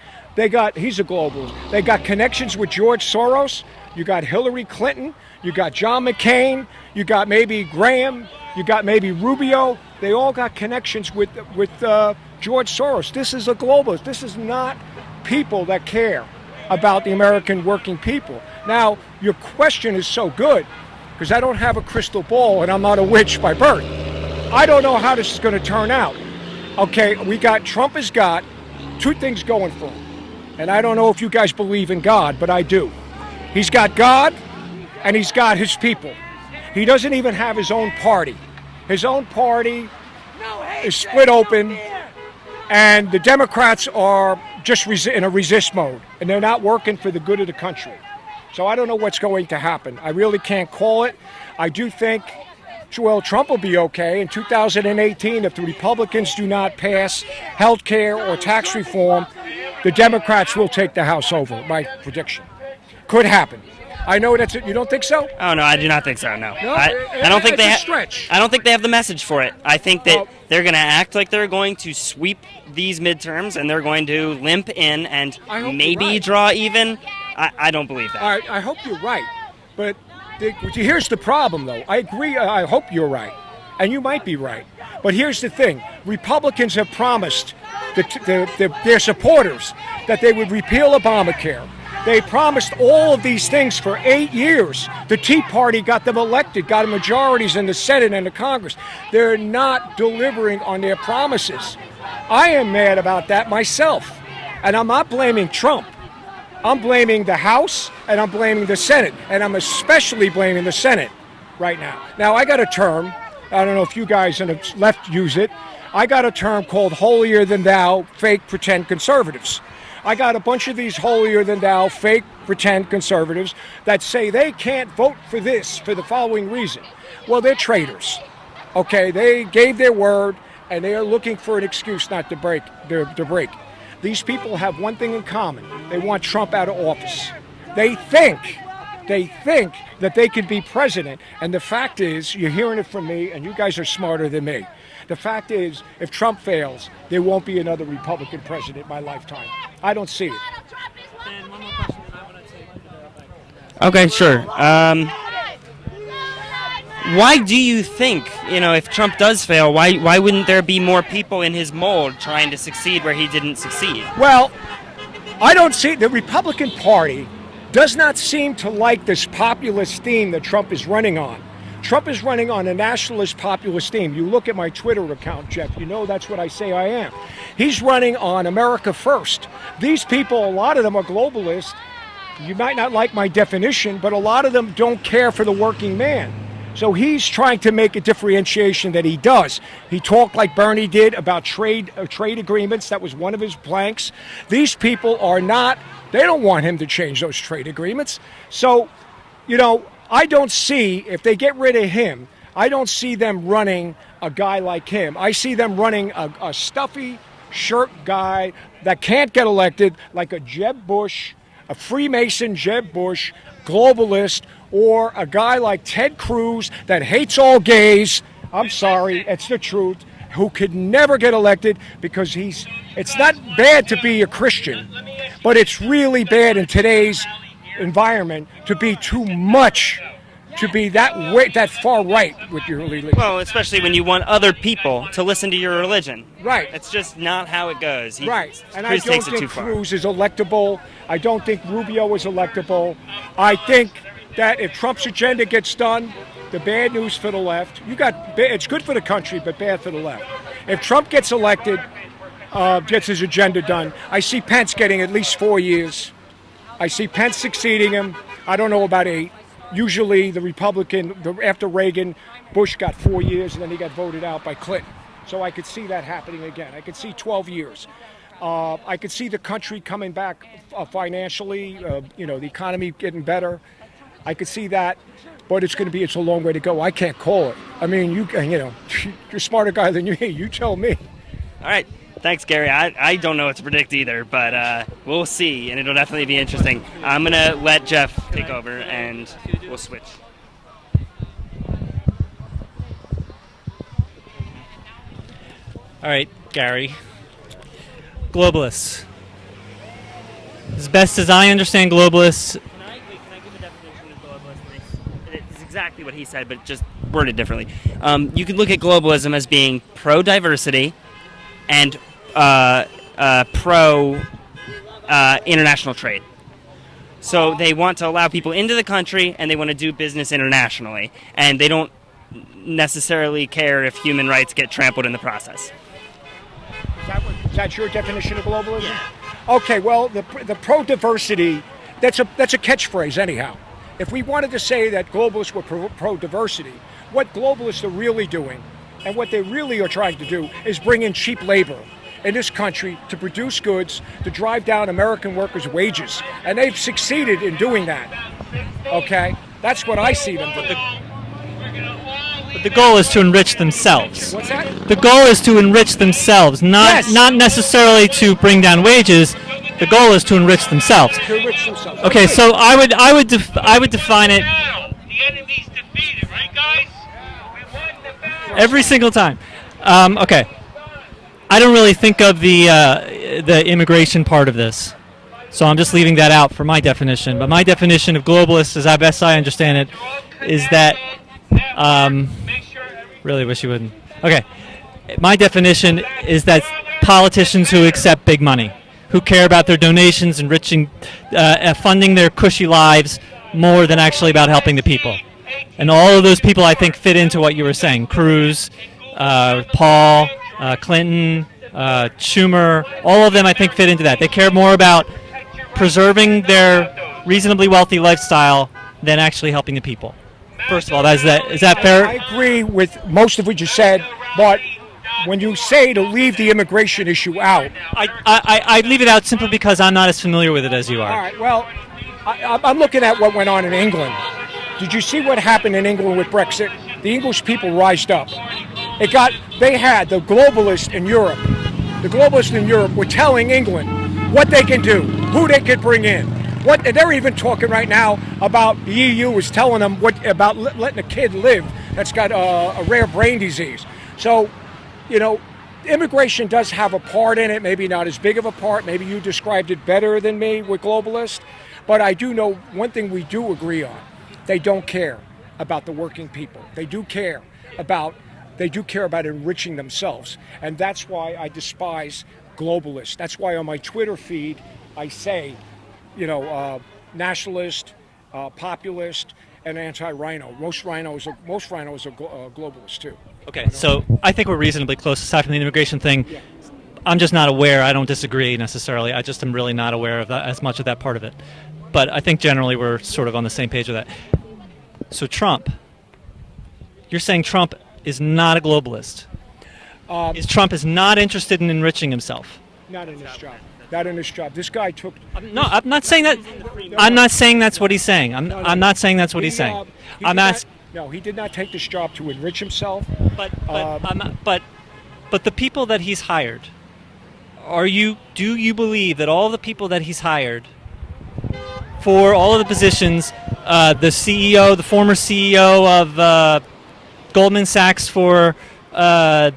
Speaker 5: He's a globalist. They got connections with George Soros. You got Hillary Clinton. You got John McCain. You got maybe Graham. You got maybe Rubio. They all got connections with George Soros. This is a globalist. This is not people that care about the American working people. Now, your question is so good, because I don't have a crystal ball and I'm not a witch by birth. I don't know how this is going to turn out. Okay, Trump has got two things going for him. And I don't know if you guys believe in God, but I do. He's got God and he's got his people. He doesn't even have his own party. His own party is split open, and the Democrats are just in a resist mode, and they're not working for the good of the country. So I don't know what's going to happen. I really can't call it. I do think, well, Trump will be okay in 2018 if the Republicans do not pass health care or tax reform. The Democrats will take the House over. My prediction could happen. I know that's it. You don't think so?
Speaker 1: Oh no, I do not think so. No,
Speaker 5: No,
Speaker 1: I don't think
Speaker 5: it's
Speaker 1: they
Speaker 5: a stretch.
Speaker 1: I don't think they have the message for it. I think that they're going to act like they're going to sweep these midterms and they're going to limp in and
Speaker 5: I hope
Speaker 1: maybe
Speaker 5: you're right.
Speaker 1: draw even. I don't believe that.
Speaker 5: All right, I hope you're right. But here's the problem, though. I agree. I hope you're right. And you might be right. But here's the thing. Republicans have promised their supporters that they would repeal Obamacare. They promised all of these things for 8 years. The Tea Party got them elected, got majorities in the Senate and the Congress. They're not delivering on their promises. I am mad about that myself. And I'm not blaming Trump. I'm blaming the House and I'm blaming the Senate. And I'm especially blaming the Senate right now. Now, I got a term. I don't know if you guys on the left use it. I got a term called holier-than-thou, fake, pretend conservatives. I got a bunch of these holier-than-thou, fake, pretend conservatives that say they can't vote for this for the following reason. Well, they're traitors. Okay, they gave their word, and they are looking for an excuse not to break. These people have one thing in common. They want Trump out of office. They think that they could be president, and the fact is, you're hearing it from me, and you guys are smarter than me. The fact is, if Trump fails, there won't be another Republican president in my lifetime. I don't see it.
Speaker 1: Okay, sure. Why do you think, if Trump does fail, why wouldn't there be more people in his mold trying to succeed where he didn't succeed?
Speaker 5: Well, I don't see the Republican Party does not seem to like this populist theme that Trump is running on. Trump is running on a nationalist populist theme. You look at my Twitter account, Jeff, you know that's what I say I am. He's running on America first. These people, a lot of them are globalists. You might not like my definition, but a lot of them don't care for the working man. So he's trying to make a differentiation that he does. He talked like Bernie did about trade agreements. That was one of his planks. These people are not, they don't want him to change those trade agreements. So, I don't see, if they get rid of him, I don't see them running a guy like him. I see them running a stuffy shirt guy that can't get elected, like a Jeb Bush, a Freemason Jeb Bush, globalist, or a guy like Ted Cruz that hates all gays. I'm sorry, it's the truth. Who could never get elected because it's not bad to be a Christian, but it's really bad in today's environment to be too much, to be that far right with your religion.
Speaker 1: Well, especially when you want other people to listen to your religion.
Speaker 5: Right.
Speaker 1: It's just not how it goes.
Speaker 5: Right. And I
Speaker 1: Cruz
Speaker 5: don't
Speaker 1: takes it too
Speaker 5: think
Speaker 1: far.
Speaker 5: Cruz is electable. I don't think Rubio is electable. I think that if Trump's agenda gets done, the bad news for the left, it's good for the country, but bad for the left. If Trump gets elected, gets his agenda done, I see Pence getting at least 4 years. I see Pence succeeding him. I don't know about 8. Usually the Republican, after Reagan, Bush got 4 years and then he got voted out by Clinton. So I could see that happening again. I could see 12 years. I could see the country coming back financially, the economy getting better. I could see that, but it's a long way to go. I can't call it. I mean, you're a smarter guy than you. You tell me.
Speaker 1: All right. Thanks, Gary. I don't know what to predict either, but we'll see, and it'll definitely be interesting. I'm going to let Jeff take over, and we'll switch.
Speaker 4: All right, Gary. Globalists. As best as I understand globalists,
Speaker 1: Can I give a definition of globalist? It's exactly what he said, but just worded differently. You could look at globalism as being pro-diversity and pro-international trade. So they want to allow people into the country, and they want to do business internationally. And they don't necessarily care if human rights get trampled in the process.
Speaker 5: Is that your definition of globalism? Yeah. Okay, well, the pro-diversity, that's a catchphrase anyhow. If we wanted to say that globalists were pro-diversity, what globalists are really doing, and what they really are trying to do, is bring in cheap labor in this country to produce goods, to drive down American workers' wages. And they've succeeded in doing that. Okay? That's what I see them doing.
Speaker 4: But the goal is to enrich themselves.
Speaker 5: What's that?
Speaker 4: The goal is to enrich themselves, not necessarily to bring down wages. The goal is to enrich themselves.
Speaker 5: To enrich themselves.
Speaker 4: Okay, so I would define it every single time. Okay, I don't really think of the immigration part of this, so I'm just leaving that out for my definition. But my definition of globalist, as best I understand it, is that. Really wish you wouldn't. Okay, my definition is that politicians who accept big money, who care about their donations, enriching, funding their cushy lives more than actually about helping the people. And all of those people, I think, fit into what you were saying. Cruz, Paul, Clinton, Schumer, all of them, I think, fit into that. They care more about preserving their reasonably wealthy lifestyle than actually helping the people. First of all, is that fair?
Speaker 5: I agree with most of what you said, but when you say to leave the immigration issue out,
Speaker 4: I leave it out simply because I'm not as familiar with it as you are.
Speaker 5: All right. Well, I'm looking at what went on in England. Did you see what happened in England with Brexit? The English people rised up. They had the globalists in Europe. The globalists in Europe were telling England what they can do, who they could bring in. They're even talking right now about the EU is telling them about letting a kid live that's got a rare brain disease. So, immigration does have a part in it, maybe not as big of a part. Maybe you described it better than me with globalists. But I do know one thing we do agree on. They don't care about the working people. They do care about enriching themselves. And that's why I despise globalists. That's why on my Twitter feed I say, nationalist, populist, and anti-rhino. Most rhinos are globalists too.
Speaker 4: Okay, so I think we're reasonably close aside from the immigration thing. Yeah. I'm just not aware. I don't disagree necessarily. I just am really not aware of that, as much of that part of it. But I think generally we're sort of on the same page with that. So Trump, you're saying Trump is not a globalist. Trump is not interested in enriching himself.
Speaker 5: Not in this job. Not in this job. This guy took.
Speaker 4: No, I'm not saying that. I'm not saying that's what he's saying. I'm not saying that's what he's saying.
Speaker 5: No, he did not take this job to enrich himself.
Speaker 4: But the people that he's hired, do you believe that all the people that he's hired for all of the positions, the CEO, the former CEO of Goldman Sachs for I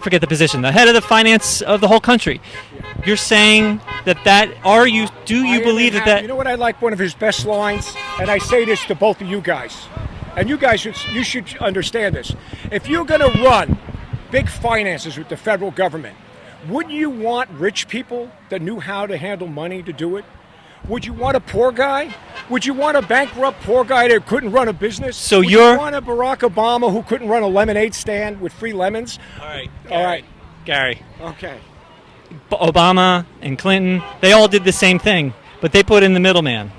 Speaker 4: forget the position, the head of the finance of the whole country. You're saying do you believe that?
Speaker 5: You know what I like? One of his best lines, and I say this to both of you guys, and you guys should understand this. If you're going to run big finances with the federal government, wouldn't you want rich people that knew how to handle money to do it? Would you want a poor guy? Would you want a bankrupt poor guy that couldn't run a business? Would you want a Barack Obama who couldn't run a lemonade stand with free lemons?
Speaker 4: All right.
Speaker 5: Gary.
Speaker 4: Okay. Obama and Clinton, they all did the same thing, but they put in the middleman,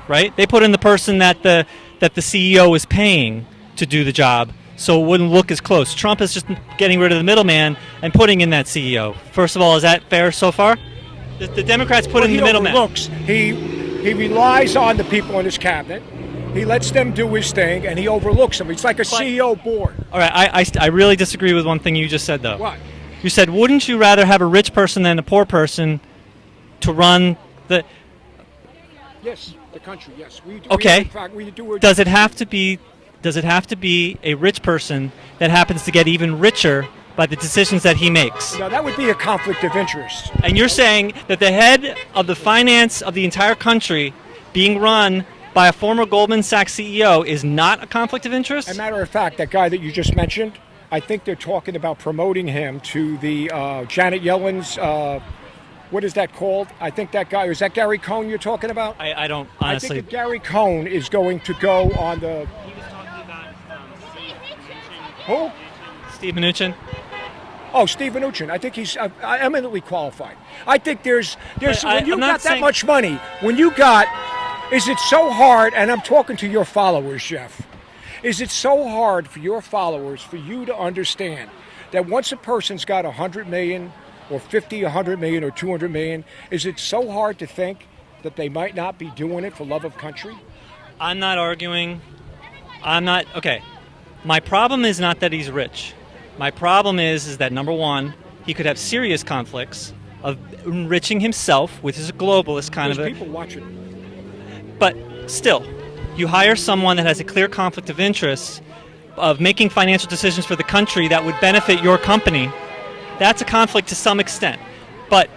Speaker 4: right? They put in the person that the CEO was paying to do the job, so it wouldn't look as close. Trump is just getting rid of the middleman and putting in that CEO. First of all, is that fair so far? The Democrats put in the middleman.
Speaker 5: He relies on the people in his cabinet. He lets them do his thing, and he overlooks them. It's like a CEO board.
Speaker 4: All right, I really disagree with one thing you just said, though.
Speaker 5: What?
Speaker 4: You said, wouldn't you rather have a rich person than a poor person to run the...
Speaker 5: Yes, the country, yes.
Speaker 4: Okay. Does it have to be a rich person that happens to get even richer by the decisions that he makes?
Speaker 5: No, that would be a conflict of interest.
Speaker 4: And you're saying that the head of the finance of the entire country being run by a former Goldman Sachs CEO is not a conflict of interest?
Speaker 5: As a matter of fact, that guy that you just mentioned, I think they're talking about promoting him to the Janet Yellen's, what is that called? I think that guy, is that Gary Cohn you're talking about?
Speaker 4: I don't, honestly.
Speaker 5: I think that Gary Cohn is going to go on the...
Speaker 1: He was talking about
Speaker 5: Who?
Speaker 4: Steve Mnuchin.
Speaker 5: Oh, Steve Mnuchin. I think he's eminently qualified. I think there's when you got that much money, is it so hard, and I'm talking to your followers, Jeff, is it so hard for your followers, for you to understand that once a person's got 100 million or 50, 100 million or 200 million, is it so hard to think that they might not be doing it for love of country?
Speaker 4: I'm not arguing. Okay. My problem is not that he's rich. My problem is that, number one, he could have serious conflicts of enriching himself, which is a globalist kind of
Speaker 5: There's
Speaker 4: a...
Speaker 5: people watching.
Speaker 4: But still, you hire someone that has a clear conflict of interest of making financial decisions for the country that would benefit your company. That's a conflict to some extent. But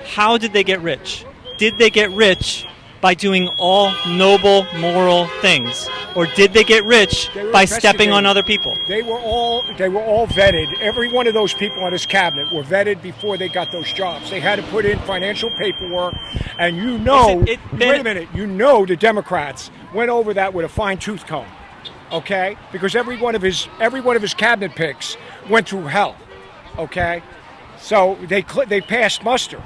Speaker 4: how did they get rich? Did they get rich by doing all noble, moral things? Or did they get rich by stepping on other people?
Speaker 5: They were all vetted. Every one of those people on his cabinet were vetted before they got those jobs. They had to put in financial paperwork, and wait a minute, the Democrats went over that with a fine-tooth comb, okay? Because every one of his cabinet picks went through hell, okay? So they passed muster.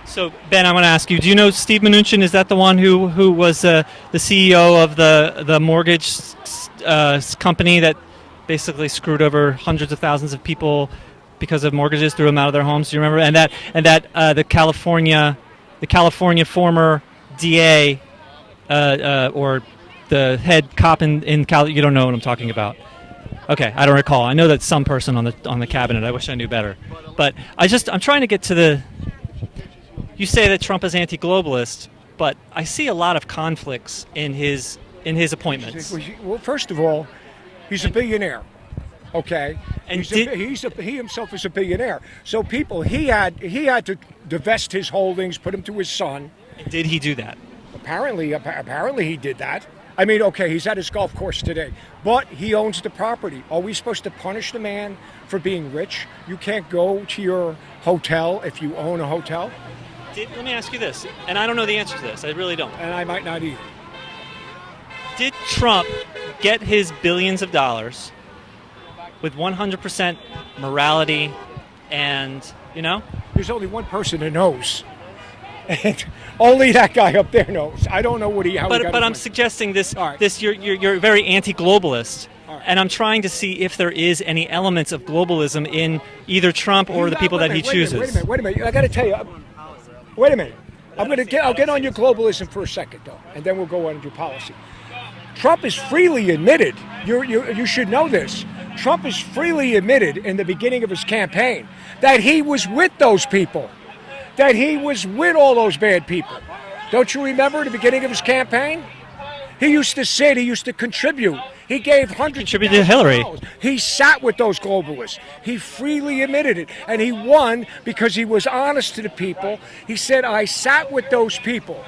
Speaker 4: So, Ben, I want to ask you, do you know Steve Mnuchin? Is that the one who was the CEO of the mortgage company that basically screwed over hundreds of thousands of people because of mortgages, threw them out of their homes? Do you remember? And that the California former DA or the head cop in Cali, you don't know what I'm talking about. Okay, I don't recall. I know that some person on the cabinet. I wish I knew better. But I'm trying to get to the... You say that Trump is anti-globalist, but I see a lot of conflicts in his appointments.
Speaker 5: Well, first of all, he's a billionaire, okay? And he himself is a billionaire. So he had to divest his holdings, put them to his son.
Speaker 4: Did he do that?
Speaker 5: Apparently he did that. I mean, okay, he's at his golf course today, but he owns the property. Are we supposed to punish the man for being rich? You can't go to your hotel if you own a hotel?
Speaker 4: Let me ask you this, and I don't know the answer to this. I really don't.
Speaker 5: And I might not either.
Speaker 4: Did Trump get his billions of dollars with 100% morality and,
Speaker 5: There's only one person that knows. And only that guy up there knows. I don't know how he got
Speaker 4: But I'm suggesting this. You're very anti-globalist, and I'm trying to see if there is any elements of globalism in either Trump or the people that he chooses.
Speaker 5: Wait a minute. I got to tell you. Wait a minute. I'll get on your globalism for a second, though, and then we'll go on to your policy. Trump has freely admitted. You should know this. Trump has freely admitted in the beginning of his campaign that he was with those people. That he was with all those bad people. Don't you remember the beginning of his campaign? He used to contribute. He gave hundreds
Speaker 4: contributed to Hillary.
Speaker 5: He sat with those globalists. He freely admitted it. And he won because he was honest to the people. He said, I sat with those people.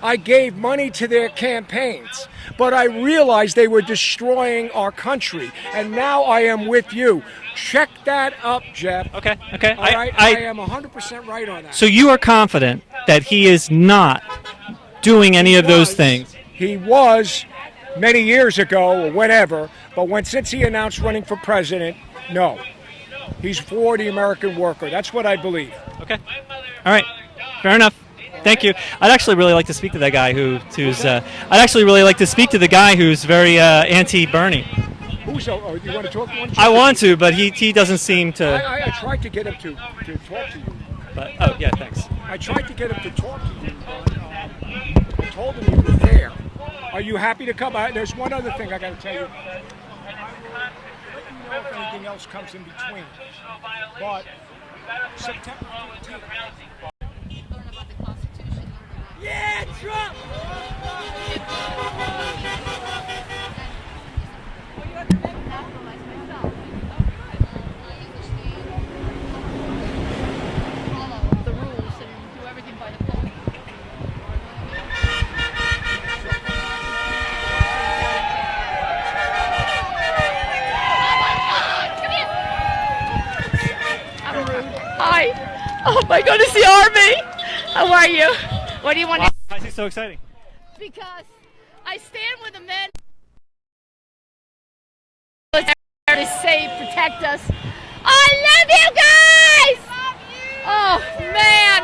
Speaker 5: I gave money to their campaigns. But I realized they were destroying our country. And now I am with you. Check that up, Jeff.
Speaker 4: Okay.
Speaker 5: All right? I am 100% right on that.
Speaker 4: So you are confident that he is not doing any of those things?
Speaker 5: He was many years ago or whenever, but since he announced running for president, no. He's for the American worker. That's what I believe.
Speaker 4: Okay. All right. Fair enough. Thank you. I'd actually really like to speak to that guy who's. I'd actually really like to speak to the guy who's very anti-Bernie.
Speaker 5: You want to talk?
Speaker 4: I want to, but he doesn't seem to.
Speaker 5: I tried to get him to talk to you.
Speaker 4: But yeah, thanks.
Speaker 5: I tried to get him to talk to you. I told him you were there. Are you happy to come? There's one other thing I got to tell you. Let me know if anything else comes in between. But September 15th. Yeah, Trump!
Speaker 17: The rules and do everything by the book.
Speaker 10: Hi. Oh my goodness, the army. How are you? What do you want to...
Speaker 4: Why is it so exciting?
Speaker 10: Because I stand with the men to save, protect us. I love you guys! Oh man!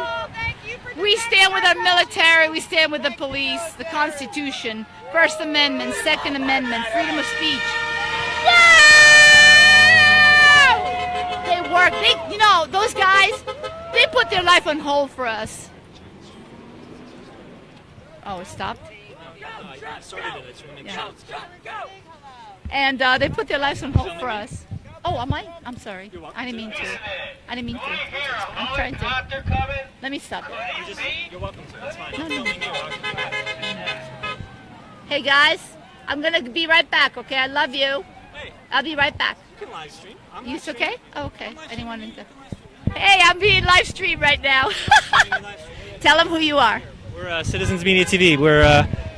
Speaker 10: We stand with our military, we stand with the police, the Constitution, First Amendment, Second Amendment, freedom of speech. They work. Those guys, they put their life on hold for us. Oh, it stopped? Yeah. And they put their lives on hold for us. Oh, am I? I'm sorry. I didn't mean to. I didn't mean to. I'm trying to. Let me stop it.
Speaker 4: You're welcome to. That's fine.
Speaker 10: No. Hey, guys. I'm going to be right back, okay? I love you. I'll be right back.
Speaker 4: You can live stream.
Speaker 10: You okay? Oh, okay. Anyone in the... Hey, I'm being live streamed right now. Tell them who you are.
Speaker 4: We're Citizens Media TV.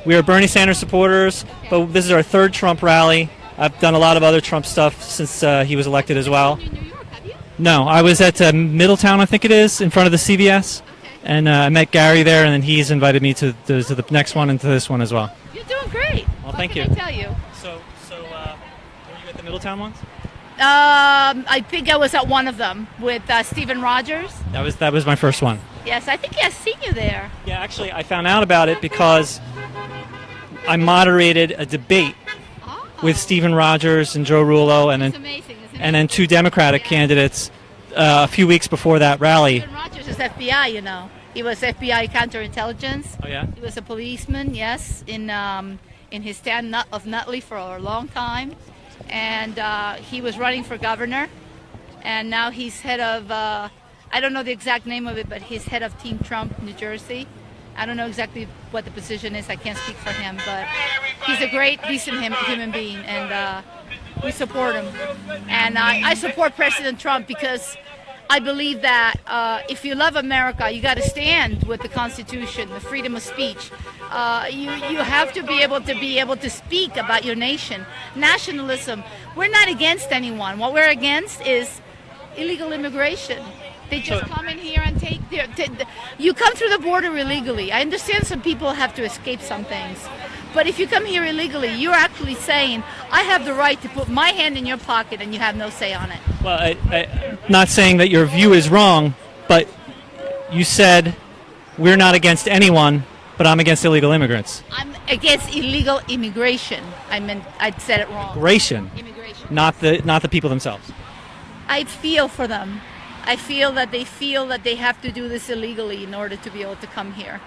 Speaker 4: We are Bernie Sanders supporters, but this is our third Trump rally. I've done a lot of other Trump stuff since he was elected as well. No, I was at Middletown, I think it is, in front of the CVS, and I met Gary there, and then he's invited me to the next one and to this one as well.
Speaker 10: You're doing great.
Speaker 4: Well, thank you.
Speaker 10: What can I tell you?
Speaker 4: So were you at the Middletown ones?
Speaker 10: I think I was at one of them with Stephen Rogers.
Speaker 4: That was my first one.
Speaker 10: Yes, I think I've seen you there.
Speaker 4: Yeah, actually, I found out about it because I moderated a debate with Stephen Rogers and Joe Rulo, and then two Democratic candidates a few weeks before that rally.
Speaker 10: Stephen Rogers is FBI, you know. He was FBI counterintelligence.
Speaker 4: Oh yeah.
Speaker 10: He was a policeman, yes, in his town of Nutley for a long time, and he was running for governor, and now he's head of. I don't know the exact name of it, but he's head of Team Trump, New Jersey. I don't know exactly what the position is. I can't speak for him, but he's a great, decent human being, and we support him. And I support President Trump because I believe that if you love America, you got to stand with the Constitution, the freedom of speech. You have to be able to speak about your nation. Nationalism. We're not against anyone. What we're against is illegal immigration. They just come in here and take you come through the border illegally. I understand some people have to escape some things. But if you come here illegally, you're actually saying, I have the right to put my hand in your pocket and you have no say on it.
Speaker 4: Well, I'm not saying that your view is wrong, but you said we're not against anyone, but I'm against illegal immigrants.
Speaker 10: I'm against illegal immigration. I said it wrong.
Speaker 4: Immigration. Not the people themselves.
Speaker 10: I feel for them. I feel that they have to do this illegally in order to be able to come here.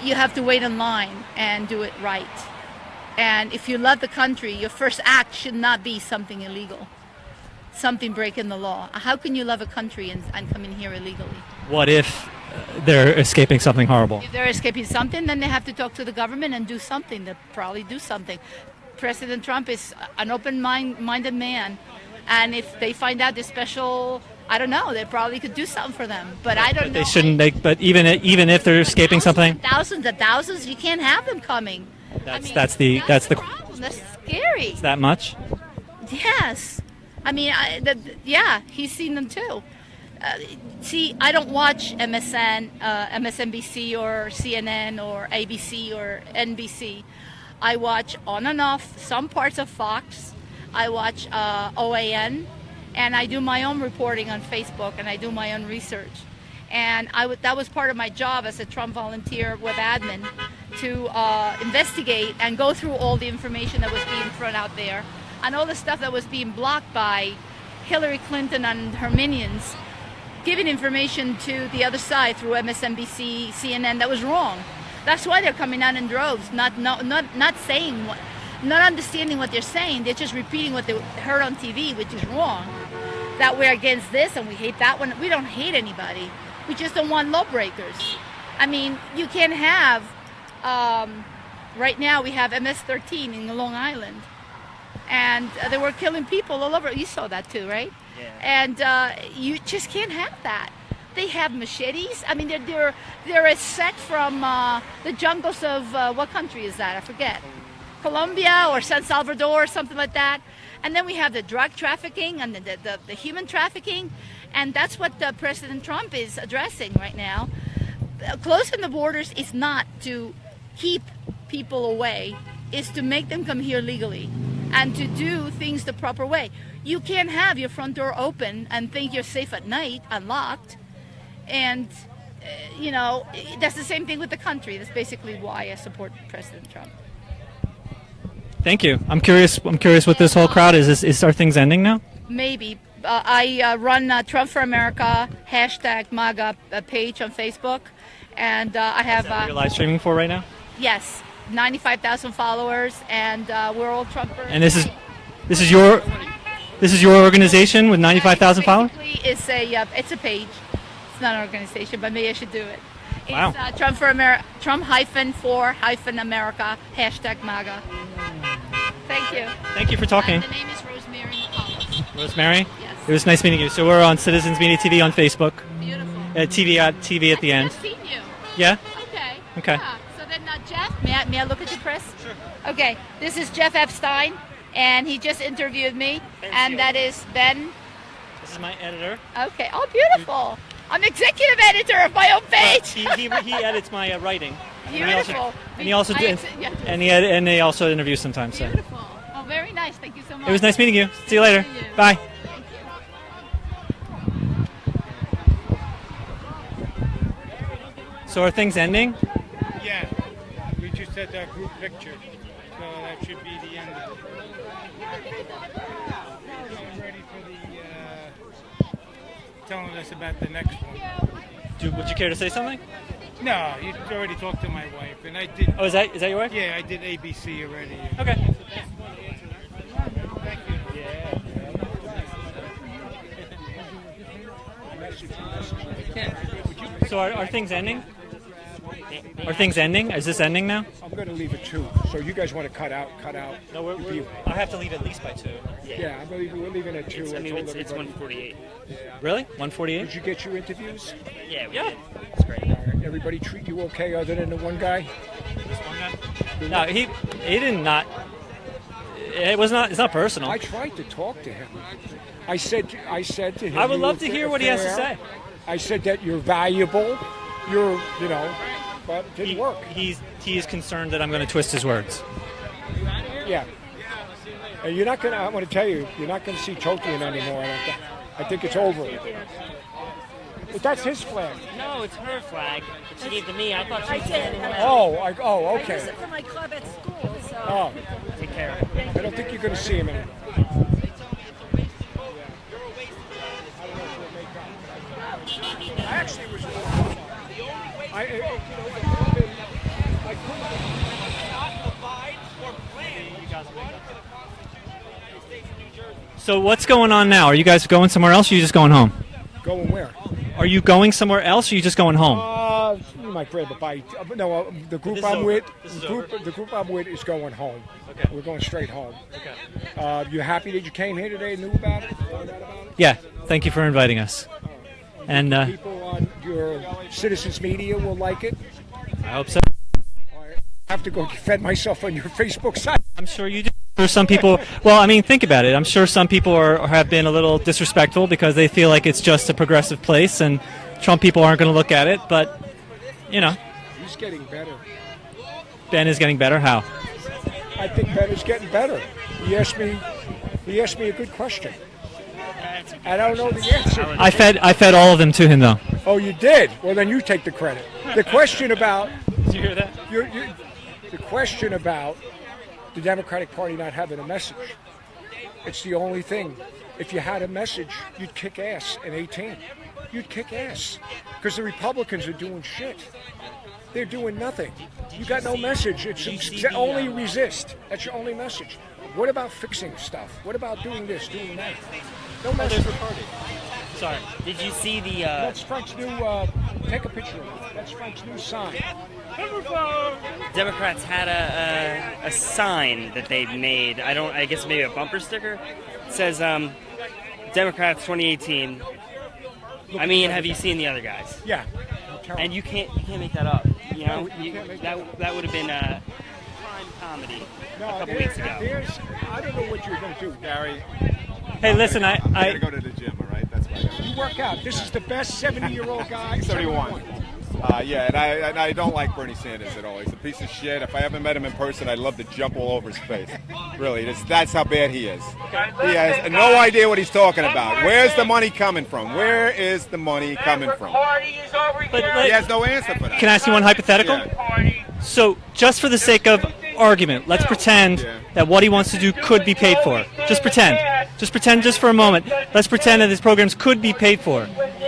Speaker 10: You have to wait in line and do it right. And if you love the country, your first act should not be something illegal, something breaking the law. How can you love a country and come in here illegally?
Speaker 4: What if they're escaping something horrible?
Speaker 10: If they're escaping something, then they have to talk to the government and do something. They'll probably do something. President Trump is an open-minded man. And if they find out this special, I don't know, they probably could do something for them. But I don't know.
Speaker 4: They shouldn't. But even if they're escaping something,
Speaker 10: thousands and thousands, you can't have them coming.
Speaker 4: That's the
Speaker 10: problem. That's scary.
Speaker 4: It's that much?
Speaker 10: Yes. I mean, yeah, he's seen them too. See, I don't watch MSNBC or CNN or ABC or NBC. I watch on and off some parts of Fox. I watch OAN, and I do my own reporting on Facebook, and I do my own research. And that was part of my job as a Trump volunteer web admin, to investigate and go through all the information that was being thrown out there, and all the stuff that was being blocked by Hillary Clinton and her minions, giving information to the other side through MSNBC, CNN that was wrong. That's why they're coming out in droves, not saying what. Not understanding what they're saying. They're just repeating what they heard on TV, which is wrong. That we're against this and we hate that one. We don't hate anybody. We just don't want lawbreakers. I mean, you can have, right now we have MS-13 in Long Island. And they were killing people all over. You saw that too, right? Yeah. And you just can't have that. They have machetes. I mean, they're a sect from the jungles of, what country is that? I forget. Colombia or San Salvador or something like that. And then we have the drug trafficking and the human trafficking. And that's what President Trump is addressing right now. Closing the borders is not to keep people away. It's to make them come here legally and to do things the proper way. You can't have your front door open and think you're safe at night, unlocked. And, you know, that's the same thing with the country. That's basically why I support President Trump.
Speaker 4: Thank you. I'm curious what this whole crowd is. Are things ending now?
Speaker 10: Maybe. I run Trump for America #MAGA page on Facebook, and I have.
Speaker 4: Is that what you're live streaming for right now?
Speaker 10: Yes, 95,000 followers, and we're all Trumpers.
Speaker 4: And this is your organization with 95,000 followers?
Speaker 10: Basically, it's a page. It's not an organization, but maybe I should do it. It's
Speaker 4: Wow.
Speaker 10: Trump for America, Trump-for-America, #MAGA. Thank you.
Speaker 4: Thank you for talking.
Speaker 10: The name is Rosemary McCullough.
Speaker 4: Rosemary?
Speaker 10: Yes.
Speaker 4: It was nice meeting you. So we're on Citizens Media TV on Facebook.
Speaker 10: Beautiful.
Speaker 4: TV at the end.
Speaker 10: I've seen you.
Speaker 4: Yeah?
Speaker 10: Okay.
Speaker 4: Okay.
Speaker 10: Yeah. So then, Jeff, may I look at you, Chris? Sure. Okay. This is Jeff Epstein, and he just interviewed me, and that is Ben.
Speaker 4: This is my editor.
Speaker 10: Okay. Oh, beautiful. I'm executive editor of my own page.
Speaker 4: He edits my writing.
Speaker 10: Beautiful.
Speaker 4: And he also did,
Speaker 10: Yeah.
Speaker 4: and they also interview sometimes. So.
Speaker 10: Beautiful. Oh, very nice. Thank you so much.
Speaker 4: It was nice meeting you. See you later.
Speaker 10: See you.
Speaker 4: Bye.
Speaker 10: Thank you.
Speaker 4: So are things ending?
Speaker 11: Yeah, we just had that group picture, so that should be the end of it. Getting ready for telling us about the next one.
Speaker 4: Would you care to say something?
Speaker 11: No, you already talked to my wife, and I did.
Speaker 4: Oh, is that your wife?
Speaker 11: Yeah, I did ABC already.
Speaker 4: Okay. So are things ending? Are things ending? Is this ending now?
Speaker 5: I'm going to leave it 2. So you guys want to cut out.
Speaker 4: No, I have to leave at least by 2.
Speaker 5: Yeah, we're leaving it 2.
Speaker 1: It's 1:48.
Speaker 4: Really? 1:48?
Speaker 5: Did you get your interviews?
Speaker 1: Yeah, we did. It's great.
Speaker 5: All right. Everybody treat you okay other than the one guy?
Speaker 4: No, he did not. It was not. It's not personal.
Speaker 5: I tried to talk to him. I said to him.
Speaker 4: I would love to hear what he has to say.
Speaker 5: I said that you're valuable. But it didn't work.
Speaker 4: He is concerned that I'm going to twist his words.
Speaker 5: Yeah. And you're not going to. I want to tell you, you're not going to see Tolkien anymore. I think it's over. But that's his flag.
Speaker 1: No, it's her flag. She gave to me. I thought she was
Speaker 5: okay.
Speaker 9: I use it for my club at school. So.
Speaker 5: Oh.
Speaker 1: Take care.
Speaker 5: I don't think you're going to see him anymore. I actually was.
Speaker 4: So what's going on now? Are you guys going somewhere else, or are you just going home?
Speaker 5: Going where?
Speaker 4: Are you going somewhere else, or are you just going home?
Speaker 5: You might grab a bite. No, the group I'm with. The group I'm with is going home.
Speaker 4: Okay.
Speaker 5: We're going straight home.
Speaker 4: Okay.
Speaker 5: You happy that you came here today and knew about it?
Speaker 4: Yeah. Thank you for inviting us. And
Speaker 5: people on your Citizens Media will like it.
Speaker 4: I hope so.
Speaker 5: I have to go defend myself on your Facebook site.
Speaker 4: I'm sure you do. For some people, well, I mean, think about it. I'm sure some people have been a little disrespectful because they feel like it's just a progressive place, and Trump people aren't going to look at it. But
Speaker 5: He's getting better.
Speaker 4: Ben is getting better. How?
Speaker 5: I think Ben is getting better. He asked me a good question. I don't know the answer.
Speaker 4: I fed all of them to him, though.
Speaker 5: Oh, you did? Well, then you take the credit. The question about...
Speaker 4: Did you hear that?
Speaker 5: The question about the Democratic Party not having a message. It's the only thing. If you had a message, you'd kick ass in 18. You'd kick ass. Because the Republicans are doing shit. They're doing nothing. You got no message. It's only resist. That's your only message. What about fixing stuff? What about doing this, doing that? No message.
Speaker 1: Sorry. Did you see the?
Speaker 5: That's Frank's new. Take a picture of it. That's Frank's new sign.
Speaker 1: Democrats had a sign that they made. I guess maybe a bumper sticker. It says Democrats 2018. I mean, have you seen the other guys?
Speaker 5: Yeah.
Speaker 1: And you can't make that up. You know, that would have been a prime comedy a couple weeks ago.
Speaker 5: I don't know what you're going to do, Gary.
Speaker 4: Hey, listen, I
Speaker 3: gotta go to the gym. All right, that's why.
Speaker 5: You work out. This is the best 70-year-old guy.
Speaker 3: 71. Yeah, and I don't like Bernie Sanders at all. He's a piece of shit. If I ever met him in person, I'd love to jump all over his face. Really, that's how bad he is. He has no idea what he's talking about. Where's the money coming from? Where is the money coming from? He has no answer for that.
Speaker 4: Can I ask you one hypothetical?
Speaker 3: Yeah.
Speaker 4: So, just for the sake of argument, let's pretend that what he wants to do could be paid for. Just pretend. Just pretend just for a moment. Let's pretend that his programs could be paid for.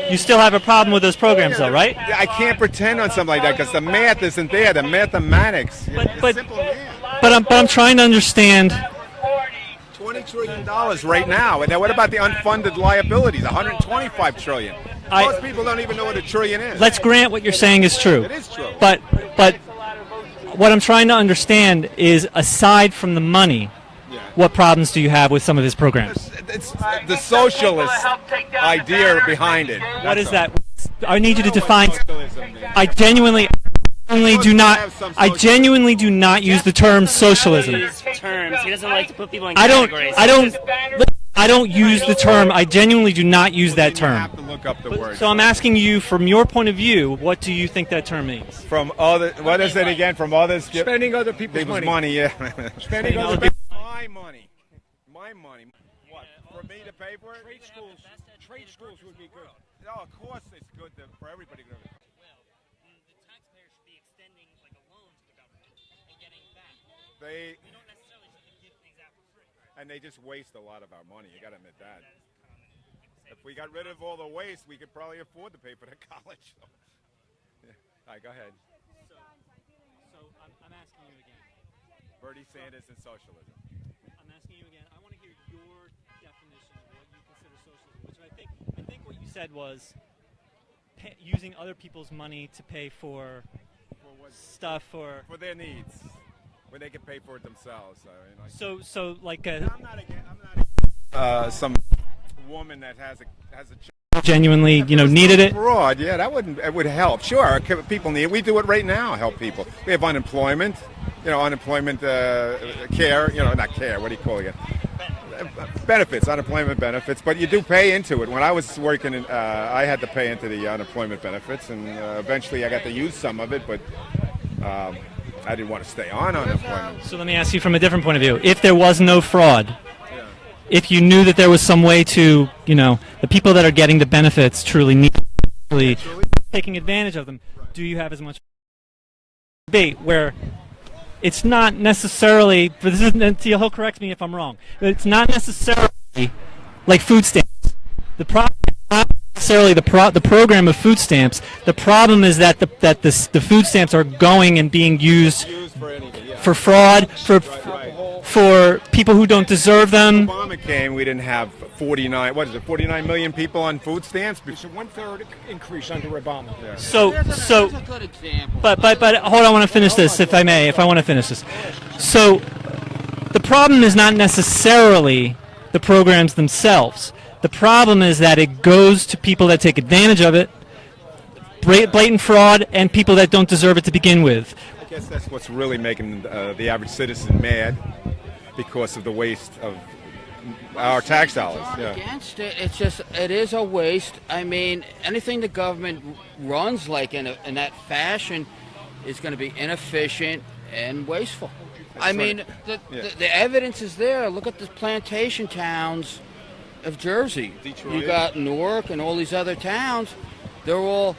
Speaker 4: You still have a problem with those programs, though, right?
Speaker 3: I can't pretend on something like that because the math isn't there. The mathematics.
Speaker 4: But I'm trying to understand.
Speaker 3: $20 trillion right now. And now what about the unfunded liabilities? $125 trillion. Most people don't even know what a trillion is.
Speaker 4: Let's grant what you're saying is true.
Speaker 3: It is true.
Speaker 4: But what I'm trying to understand is, aside from the money, what problems do you have with some of his programs?
Speaker 3: It's the socialist idea behind it.
Speaker 4: What is that? I need you to define. I genuinely do not use the term socialism.
Speaker 1: Terms. He doesn't like to put people in
Speaker 4: I
Speaker 1: categories.
Speaker 4: don't use the term. I genuinely do not use that term.
Speaker 3: have to look up the word.
Speaker 4: So I'm asking you, from your point of view, what do you think that term means?
Speaker 3: From other, what is it again? From others,
Speaker 5: Spending other people's money.
Speaker 3: Yeah.
Speaker 5: Spending other people's
Speaker 3: my money. My money. What? For me to pay for it?
Speaker 5: Trade schools would be good.
Speaker 3: No, of course it's good for everybody. And they just waste a lot of our money. You got to admit that. If we got rid of all the waste, we could probably afford to pay for the college. Yeah. All right, go ahead.
Speaker 4: So I'm asking you again.
Speaker 3: Bernie Sanders and socialism.
Speaker 4: I'm asking you again. I want to hear your definition of what you consider socialism, which I think what you said was using other people's money to pay for stuff for
Speaker 3: their needs, when they can pay for it themselves.
Speaker 4: So like
Speaker 3: I'm not some woman that has a
Speaker 4: genuinely needed it.
Speaker 3: Fraud, yeah, it would help. Sure, people need it. We do it right now. Help people. We have unemployment. Unemployment care. Not care. What do you call it? Benefits, unemployment benefits. But you do pay into it. When I was working, I had to pay into the unemployment benefits, and eventually I got to use some of it, but. I didn't want to stay on unemployment.
Speaker 4: So let me ask you from a different point of view. If there was no fraud, if you knew that there was some way to, the people that are getting the benefits truly taking advantage of them, do you have as much debate where it's not necessarily, he'll correct me if I'm wrong, but it's not necessarily like food stamps. The problem is not necessarily the program of food stamps. The problem is that the food stamps are going and being used for fraud, for people who don't deserve them.
Speaker 3: When Obama came, we didn't have 49 million people on food stamps?
Speaker 5: It's a 1/3 increase under Obama.
Speaker 3: Yeah.
Speaker 4: So, but hold on, I want to finish this, if I may, if I want to finish this. So, the problem is not necessarily the programs themselves. The problem is that it goes to people that take advantage of it, blatant fraud, and people that don't deserve it to begin with.
Speaker 3: I guess that's what's really making the average citizen mad, because of the waste of our tax dollars. Yeah.
Speaker 15: Against it, it's just, it is a waste. I mean, anything the government runs like in that fashion is going to be inefficient and wasteful. I mean, the evidence is there. Look at the plantation towns of Jersey.
Speaker 3: Detroit.
Speaker 15: You got Newark and all these other towns. They're all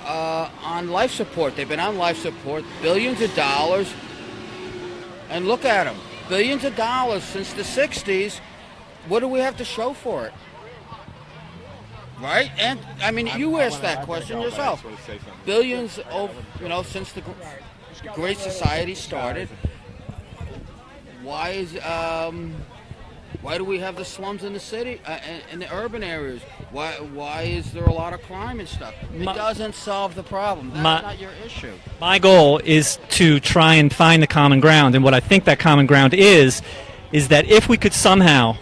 Speaker 15: on life support. They've been on life support, billions of dollars, and look at them. Billions of dollars since the 60s. What do we have to show for it? Right? And I mean, you asked that question yourself. Billions of, since the Great Society started. Why do we have the slums in the city, in the urban areas? Why is there a lot of crime and stuff? It doesn't solve the problem. That's not your issue.
Speaker 4: My goal is to try and find the common ground, and what I think that common ground is that if we could somehow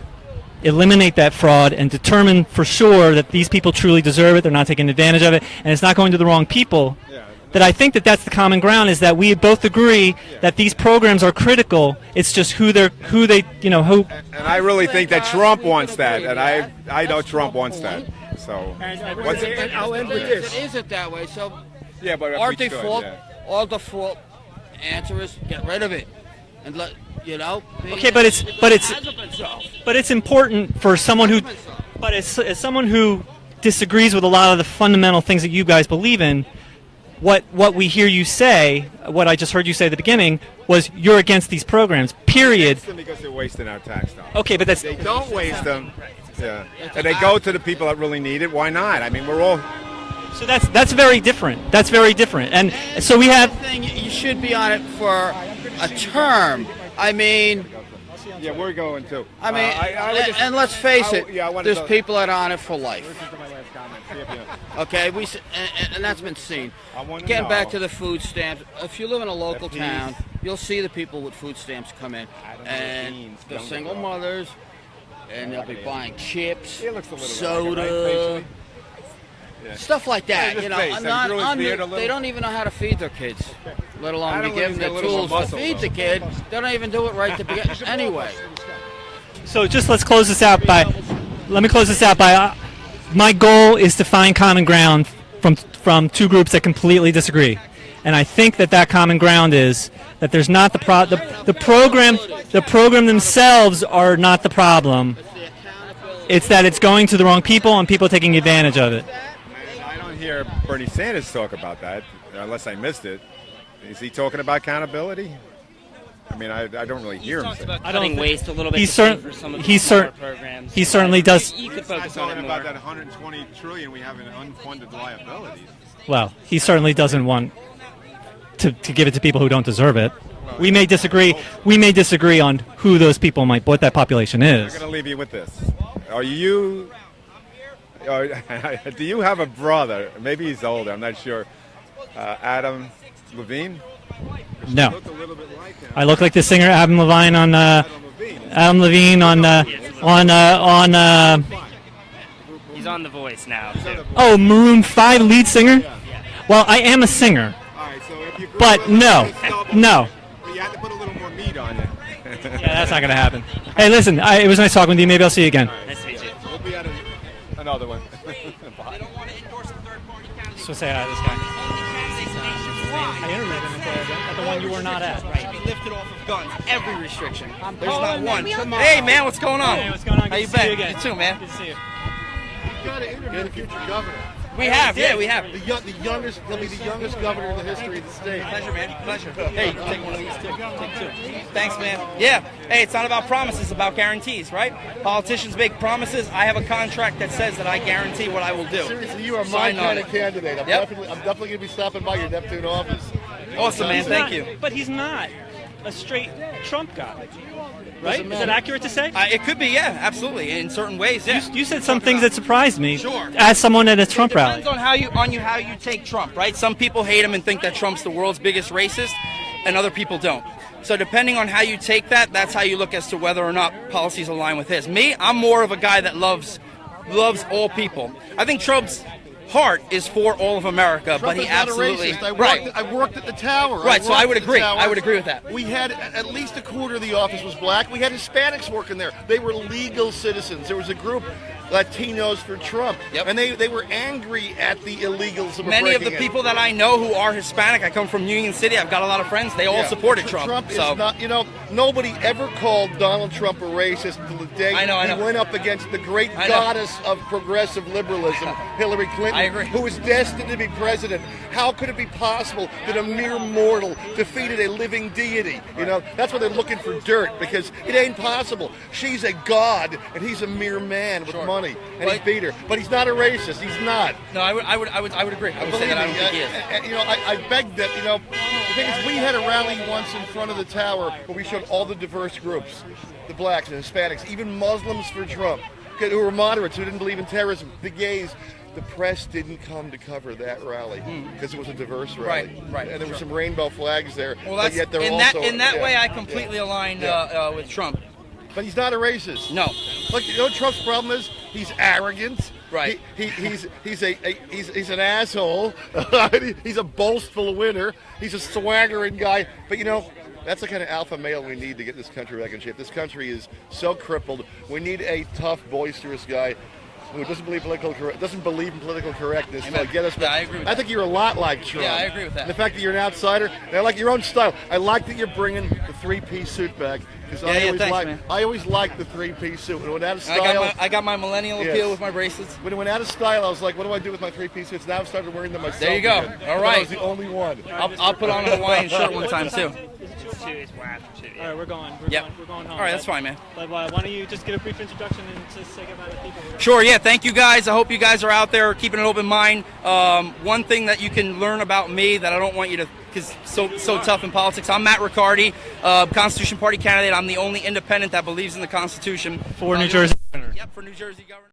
Speaker 4: eliminate that fraud and determine for sure that these people truly deserve it, they're not taking advantage of it, and it's not going to the wrong people, that I think that that's the common ground, is that we both agree that these programs are critical. It's just who they.
Speaker 3: And I really think that Trump wants that, and I know Trump wants that. So
Speaker 5: I'll end with this.
Speaker 15: It isn't that way. So
Speaker 3: yeah, but
Speaker 15: our default, our default answer is get rid of it, and let
Speaker 4: Okay, but it's important for someone who, but as someone who disagrees with a lot of the fundamental things that you guys believe in. What we hear you say, what I just heard you say at the beginning, was you're against these programs, period.
Speaker 3: Because they're wasting our tax dollars.
Speaker 4: Okay, but
Speaker 3: they don't waste them. Yeah, and they go to the people that really need it. Why not? I mean, we're all.
Speaker 4: So that's very different. That's very different. And so we have.
Speaker 15: Thing you should be on it for a term. I mean.
Speaker 3: Yeah, we're going too.
Speaker 15: I mean, and let's face it, there's people that are on it for life. Okay, and that's been seen. Getting back to the food stamps, if you live in a local town, you'll see the people with food stamps come in, and the single mothers, and they'll be buying chips, soda, stuff like that. You know, they don't even know how to feed their kids, let alone be given the tools to feed the kid. They don't even do it right to begin anyway.
Speaker 4: So just let me close this out by. My goal is to find common ground from two groups that completely disagree, and I think that common ground is that there's not the program. The program themselves are not the problem. It's that it's going to the wrong people and people taking advantage of it.
Speaker 3: I don't hear Bernie Sanders talk about that, unless I missed it. Is he talking about accountability? I mean, I don't really hear him.
Speaker 1: I don't waste a little bit.
Speaker 4: He
Speaker 1: programs.
Speaker 4: He certainly does.
Speaker 1: You could focus on it more.
Speaker 3: About that 120 trillion we have in unfunded liabilities.
Speaker 4: Well, he certainly doesn't want to give it to people who don't deserve it. We may disagree. We may disagree on who those people what that population is.
Speaker 3: I'm going to leave you with this. Do you have a brother? Maybe he's older. I'm not sure. Adam Levine.
Speaker 4: No. I look like the singer Adam Levine on Adam Levine on
Speaker 1: He's on The Voice now too.
Speaker 4: Oh, Maroon 5 lead singer? Well, I am a singer. But no.
Speaker 3: You have to put a little more meat on it.
Speaker 4: Yeah, that's not going to happen. Hey, listen, it was nice talking with you. Maybe I'll see you again.
Speaker 1: Nice to meet you.
Speaker 3: We'll be at another one.
Speaker 4: So say hi to this guy. I interviewed him at the one you were not at.
Speaker 18: Right. Be lifted off of guns. Every restriction. There's not one. Hey, man, what's going on?
Speaker 4: Hey, what's going on?
Speaker 18: How you
Speaker 4: Good to see
Speaker 18: been?
Speaker 4: you again.
Speaker 18: You too, man.
Speaker 4: Good to see you.
Speaker 18: You got to interview the future governor. We have, yeah, we have.
Speaker 20: He'll be the youngest governor in the history of the state.
Speaker 18: Pleasure, man. Pleasure. Hey, take one of these too. Take two. Thanks, man. Yeah. Hey, it's not about promises, it's about guarantees, right? Politicians make promises. I have a contract that says that I guarantee what I will do.
Speaker 20: Seriously, you are my kind of candidate. I'm definitely going to be stopping by your Neptune office.
Speaker 18: Awesome, man. Thank you.
Speaker 4: But he's not a straight Trump guy. Right? Is that accurate to say?
Speaker 18: It could be, yeah, absolutely. In certain ways, yeah.
Speaker 4: You said some things that surprised me.
Speaker 18: Sure.
Speaker 4: As someone at a Trump rally.
Speaker 18: It depends on how you take Trump, right? Some people hate him and think that Trump's the world's biggest racist, and other people don't. So depending on how you take that, that's how you look as to whether or not policies align with his. Me, I'm more of a guy that loves all people. I think Trump's heart is for all of America,
Speaker 20: Trump
Speaker 18: but he
Speaker 20: is not
Speaker 18: absolutely
Speaker 20: a racist. I worked at the tower.
Speaker 18: Right, so I would agree. I would agree with that.
Speaker 20: We had at least a quarter of the office was black. We had Hispanics working there. They were legal citizens. There was a group, Latinos for Trump, and they were angry at the illegals.
Speaker 18: Many of the people that I know who are Hispanic, I come from Union City. I've got a lot of friends. They all supported Trump.
Speaker 20: Trump is
Speaker 18: so.
Speaker 20: not. Nobody ever called Donald Trump a racist until the day he went up against the great goddess of progressive liberalism, Hillary Clinton,
Speaker 18: I agree.
Speaker 20: who was destined to be president. How could it be possible that a mere mortal defeated a living deity? That's why they're looking for dirt, because it ain't possible. She's a god, and he's a mere man with money, and he beat her. But he's not a racist. He's not.
Speaker 18: No, I would agree. I would say that I don't think he is.
Speaker 20: I beg that. The thing is, we had a rally once in front of the tower where we showed all the diverse groups, the blacks and Hispanics, even Muslims for Trump, who were moderates, who didn't believe in terrorism, the gays. The press didn't come to cover that rally because it was a diverse rally.
Speaker 18: Right.
Speaker 20: And there were some rainbow flags there.
Speaker 18: Well,
Speaker 20: but yet they're
Speaker 18: in that way, I completely align with Trump.
Speaker 20: But he's not a racist.
Speaker 18: No.
Speaker 20: Look, you know what Trump's problem is? He's arrogant.
Speaker 18: Right.
Speaker 20: He's an asshole. He's a boastful winner. He's a swaggering guy. But that's the kind of alpha male we need to get this country back in shape. This country is so crippled. We need a tough, boisterous guy who doesn't believe in political correctness. To get us back.
Speaker 18: I agree with
Speaker 20: I think you're a lot like Trump.
Speaker 18: Yeah, I agree with that.
Speaker 20: And the fact that you're an outsider, and I like your own style. I like that you're bringing the three-piece suit back. Because I always liked the three-piece suit. When it went out of style,
Speaker 18: I got my millennial appeal with my bracelets.
Speaker 20: When it went out of style, I was like, what do I do with my three-piece suits? Now I've started wearing them myself.
Speaker 18: There you go.
Speaker 20: Again.
Speaker 18: All right.
Speaker 20: I was the only one.
Speaker 18: I'll put on a Hawaiian shirt one time too.
Speaker 1: 2 is we're after 2.
Speaker 4: All right, we're going.
Speaker 18: Yep.
Speaker 4: We're going home.
Speaker 18: All right, that's fine, man.
Speaker 4: But why don't you just give a brief introduction and just say goodbye to people?
Speaker 18: Sure, yeah, thank you guys. I hope you guys are out there keeping an open mind. One thing that you can learn about me that I don't want you to, because so tough in politics, I'm Matt Riccardi, Constitution Party candidate. I'm the only independent that believes in the Constitution.
Speaker 4: For New Jersey.
Speaker 18: Yep, for New Jersey governor.